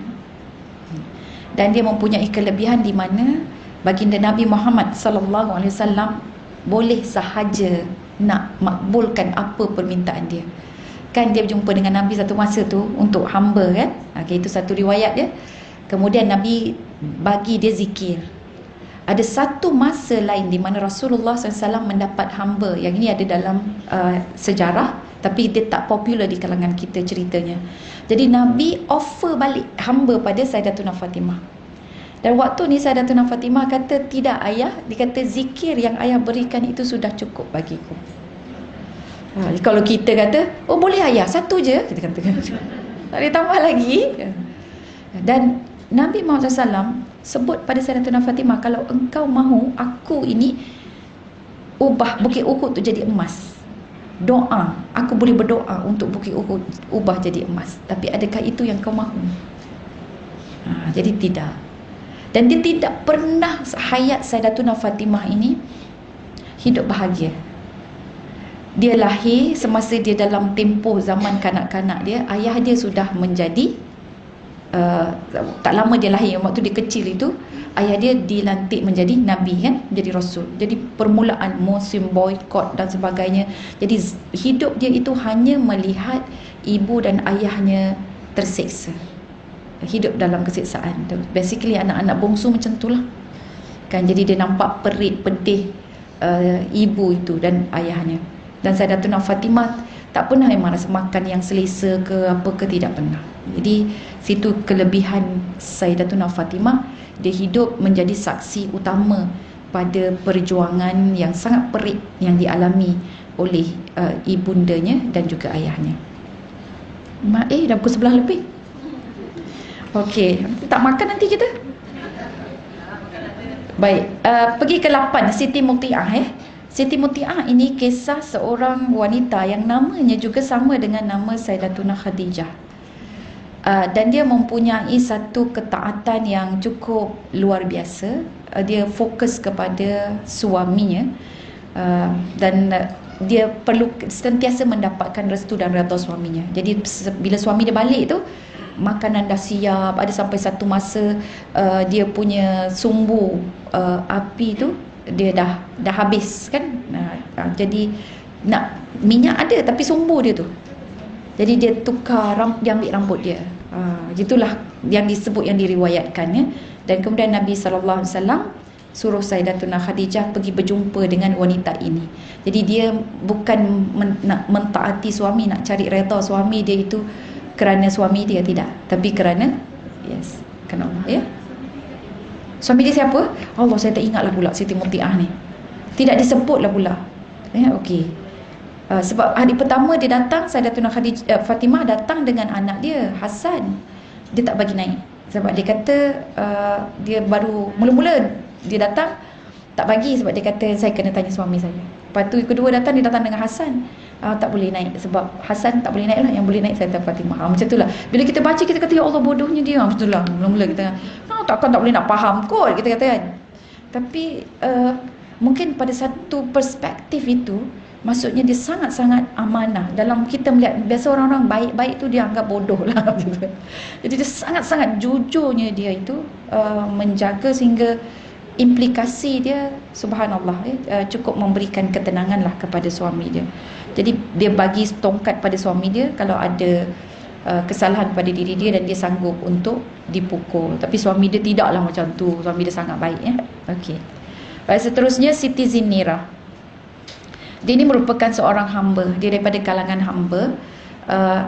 Dan dia mempunyai kelebihan di mana baginda Nabi Muhammad sallallahu alaihi wasallam boleh sahaja nak makbulkan apa permintaan dia. Kan dia berjumpa dengan Nabi satu masa tu untuk hamba kan. Okay, itu satu riwayat dia. Kemudian Nabi bagi dia zikir. Ada satu masa lain di mana Rasulullah SAW mendapat hamba. Yang ini ada dalam sejarah, tapi dia tak popular di kalangan kita ceritanya. Jadi Nabi offer balik hamba pada Sayyidatuna Fatimah. Dan waktu ni Sayyidatuna Fatimah kata, tidak ayah. Dia kata zikir yang ayah berikan itu sudah cukup bagiku. Kalau kita kata, oh boleh ayah, satu je, kita katakan, tak boleh tambah lagi. Dan Nabi Muhammad SAW sebut pada Sayyidatuna Fatimah, kalau engkau mahu aku ini ubah Bukit Uhud tu jadi emas, doa, aku boleh berdoa untuk Bukit Uhud ubah jadi emas. Tapi adakah itu yang kau mahu? Jadi tidak. Dan dia tidak pernah hayat Sayyidatuna Fatimah ini hidup bahagia. Dia lahir semasa dia dalam tempoh zaman kanak-kanak dia, ayah dia sudah menjadi tak lama dia lahir, waktu dia kecil itu ayah dia dilantik menjadi nabi kan, menjadi rasul. Jadi permulaan musim boykot dan sebagainya. Jadi hidup dia itu hanya melihat ibu dan ayahnya terseksa, hidup dalam kesiksaan tu. Basically anak-anak bongsu macam itulah kan. Jadi dia nampak perit pedih ibu itu dan ayahnya. Dan Sayyidatuna Fatimah tak pernah memang rasa makan yang selesa ke apa ke, tidak pernah. Jadi situ kelebihan Sayyidatuna Fatimah. Dia hidup menjadi saksi utama pada perjuangan yang sangat perit yang dialami oleh ibundanya dan juga ayahnya. Dah pukul 11 lebih. Okey, tak makan nanti kita. Baik, pergi ke 8, Siti Muti'ah. Siti Muti'ah ini kisah seorang wanita yang namanya juga sama dengan nama Sayyidatuna Khadijah. Dan dia mempunyai satu ketaatan yang cukup luar biasa. Dia fokus kepada suaminya, dan dia perlu sentiasa mendapatkan restu dan redha suaminya. Jadi bila suami dia balik tu, makanan dah siap, ada sampai satu masa dia punya sumbu api tu dia dah habis kan. Jadi nak minyak ada tapi sumbu dia tu, jadi dia tukar, dia ambil rambut dia. Gitulah yang disebut, yang diriwayatkan ya. Dan kemudian Nabi SAW suruh Sayyidatuna Khadijah pergi berjumpa dengan wanita ini. Jadi dia bukan nak mentaati suami, nak cari redha suami dia itu kerana suami dia, tidak, tapi kerana kerana Allah ya. Suami dia siapa? Allah, saya tak ingatlah pula Siti Mutiah ni. Tidak disebutlah pula. Ya, okey. Sebab hari pertama dia datang, Sayyidatuna Fatimah datang dengan anak dia Hasan. Dia tak bagi naik sebab dia kata dia baru mula-mula dia datang, tak bagi sebab dia kata saya kena tanya suami saya. Lepas tu kedua datang, dia datang dengan Hasan. Tak boleh naik sebab Hasan tak boleh naik lah, yang boleh naik Sayyidatuna Fatimah. Macam itulah. Bila kita baca kita kata ya Allah bodohnya dia. Macam itulah. Mula-mula kita takkan tak boleh nak faham kot, kita kata kan. Tapi mungkin pada satu perspektif itu, maksudnya dia sangat-sangat amanah. Dalam kita melihat, biasa orang-orang baik-baik tu dia anggap bodoh lah. Jadi dia sangat-sangat jujurnya dia itu menjaga sehingga implikasi dia, subhanallah cukup memberikan ketenangan lah kepada suami dia. Jadi dia bagi tongkat pada suami dia kalau ada kesalahan pada diri dia dan dia sanggup untuk dipukul. Tapi suami dia tidaklah macam tu. Suami dia sangat baik ya. Okey. Baik, seterusnya Siti Zinirah. Dia ini merupakan seorang hamba. Dia daripada kalangan hamba.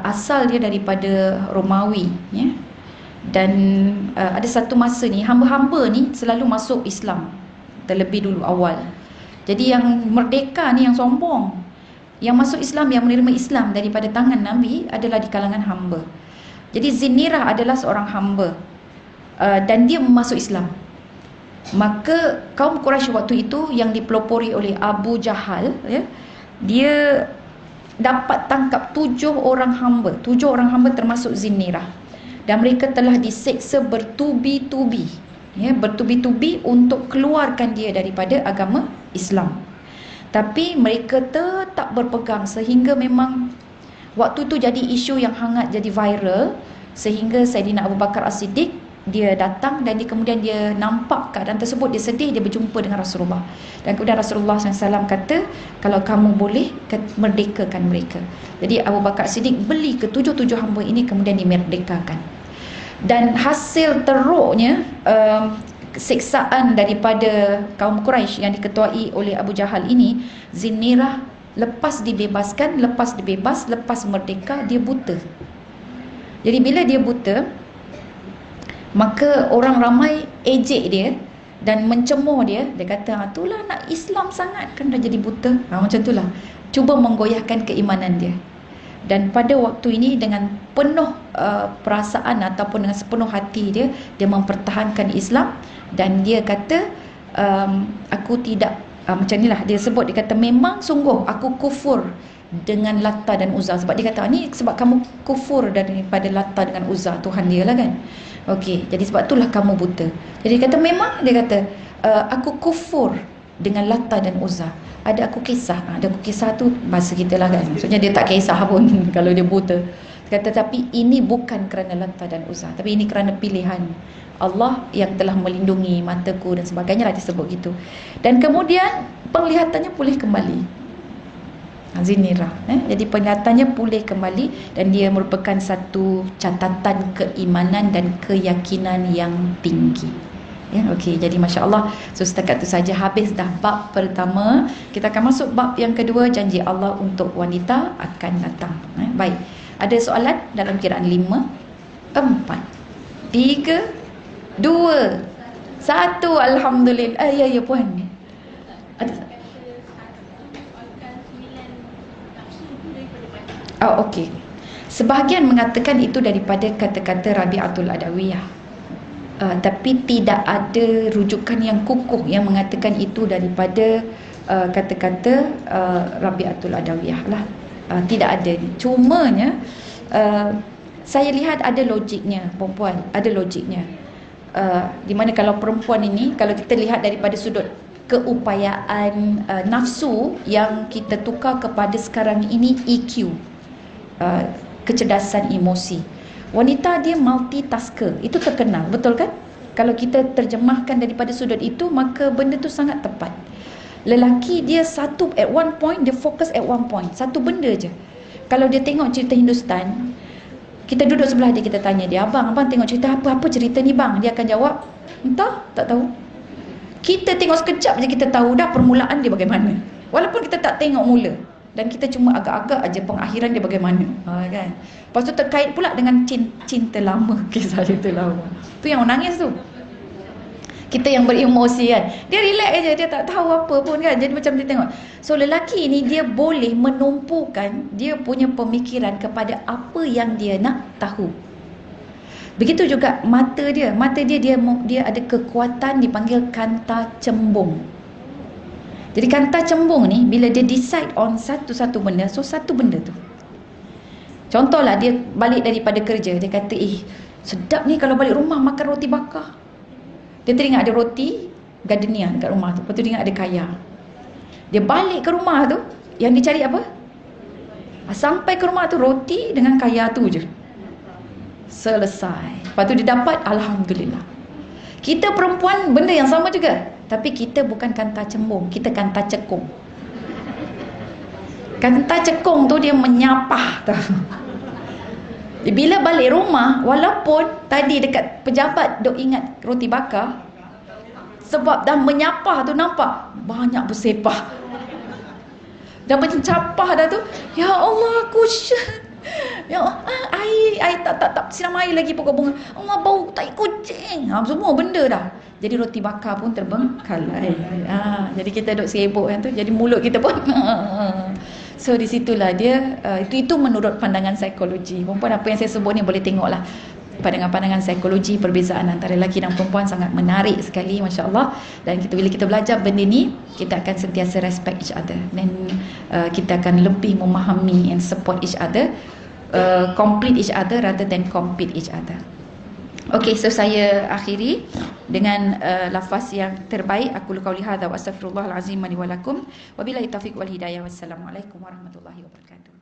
Asal dia daripada Romawi ya. Dan ada satu masa ni hamba-hamba ni selalu masuk Islam terlebih dulu awal. Jadi yang merdeka ni, yang sombong, yang masuk Islam, yang menerima Islam daripada tangan Nabi adalah di kalangan hamba. Jadi Zinirah adalah seorang hamba dan dia masuk Islam. Maka kaum Quraisy waktu itu yang dipelopori oleh Abu Jahal ya, dia dapat tangkap 7 orang hamba termasuk Zinirah. Dan mereka telah diseksa bertubi-tubi ya, bertubi-tubi untuk keluarkan dia daripada agama Islam. Tapi mereka tetap berpegang sehingga memang waktu itu jadi isu yang hangat, jadi viral, sehingga Saidina Abu Bakar As-Siddiq dia datang dan kemudian dia nampak keadaan tersebut, dia sedih, dia berjumpa dengan Rasulullah. Dan kemudian Rasulullah SAW kata, kalau kamu boleh, merdekakan mereka. Jadi Abu Bakar As-Siddiq beli ke-7 hamba ini, kemudian dimerdekakan. Dan hasil teruknya siksaan daripada kaum Quraisy yang diketuai oleh Abu Jahal ini, Zinirah lepas dibebaskan, lepas merdeka, dia buta. Jadi bila dia buta, maka orang ramai ejek dia dan mencemooh dia. Dia kata, itulah nak Islam sangat kan dah jadi buta. Macam itulah. Cuba menggoyahkan keimanan dia. Dan pada waktu ini dengan penuh perasaan ataupun dengan sepenuh hati dia mempertahankan Islam. Dan dia kata, aku tidak macam inilah dia sebut, dia kata memang sungguh aku kufur dengan Lata dan Uzza. Sebab dia kata ni sebab kamu kufur daripada Lata dengan Uzza, Tuhan dia lah kan. Okey, jadi sebab itulah kamu buta. Jadi dia kata memang, dia kata aku kufur dengan Lata dan Uzza. Ada aku kisah tu bahasa kita lah kan. Maksudnya dia tak kisah pun kalau dia buta. Dia kata tapi ini bukan kerana Lata dan Uzza, tapi ini kerana pilihan Allah yang telah melindungi mataku dan sebagainya lah, disebut gitu. Dan kemudian penglihatannya pulih kembali, Zinirah jadi penglihatannya pulih kembali, dan dia merupakan satu catatan keimanan dan keyakinan yang tinggi ya. Okey, jadi Masya Allah. So setakat itu saja, habis dah bab pertama. Kita akan masuk bab yang kedua, janji Allah untuk wanita akan datang. Baik, ada soalan dalam kiraan 5, 4, 3, 2, 1. Alhamdulillah. Ya puan. Ada. Okey. Sebahagian mengatakan itu daripada kata-kata Rabi'atul Adawiyah. Tapi tidak ada rujukan yang kukuh yang mengatakan itu daripada kata-kata Rabi'atul Adawiyah lah. Tidak ada. Cumanya saya lihat ada logiknya, perempuan, ada logiknya. Di mana kalau perempuan ini, kalau kita lihat daripada sudut keupayaan nafsu yang kita tukar kepada sekarang ini EQ, kecerdasan emosi. Wanita dia multitasker. Itu terkenal, betul kan? Kalau kita terjemahkan daripada sudut itu, maka benda tu sangat tepat. Lelaki dia satu at one point, dia fokus at one point, satu benda je. Kalau dia tengok cerita Hindustan, kita duduk sebelah dia, kita tanya dia, abang tengok cerita apa cerita ni bang? Dia akan jawab, entah, tak tahu. Kita tengok sekejap je, kita tahu dah permulaan dia bagaimana, walaupun kita tak tengok mula, dan kita cuma agak-agak aja pengakhiran dia bagaimana, kan? Lepas tu terkait pula dengan cinta lama, kisah cinta lama. Tu yang menangis tu. Kita yang beremosi kan, dia relax aja, dia tak tahu apa pun kan. Jadi macam dia tengok, so lelaki ni dia boleh menumpukan dia punya pemikiran kepada apa yang dia nak tahu. Begitu juga mata dia dia ada kekuatan dipanggil kanta cembung. Jadi kanta cembung ni bila dia decide on satu benda, so satu benda tu. Contohlah dia balik daripada kerja, dia kata sedap ni kalau balik rumah makan roti bakar. Dia teringat ada roti gardenia dekat rumah tu. Lepas tu dia ingat ada kaya. Dia balik ke rumah tu, yang dia cari apa? Sampai ke rumah tu roti dengan kaya tu je. Selesai. Lepas tu dia dapat, alhamdulillah. Kita perempuan benda yang sama juga, tapi kita bukan kanta cembung, kita kanta cekung. Kanta cekung tu dia menyapah tu. Bila balik rumah, walaupun tadi dekat pejabat dok ingat roti bakar, sebab dah menyapah tu nampak banyak bersepah. Dah macam capah dah tu. Ya Allah, aku ya air tak siram air lagi pokok bunga. Allah, bau tai kucing. Semua benda dah. Jadi roti bakar pun terbengkalai. Jadi kita duk sibuk kan tu, jadi mulut kita pun so di situlah dia itu menurut pandangan psikologi. Perempuan apa yang saya sebut ni boleh tengoklah pandangan-pandangan psikologi, perbezaan antara lelaki dan perempuan sangat menarik sekali, masya-Allah. Dan bila kita belajar benda ni, kita akan sentiasa respect each other, dan kita akan lebih memahami and support each other, complete each other rather than compete each other. Okey, so saya akhiri dengan lafaz yang terbaik. Aku qauli hadza wa astaghfirullahal azim li wa lakum. Wabillahi taufiq wal hidayah. Wassalamualaikum warahmatullahi wabarakatuh.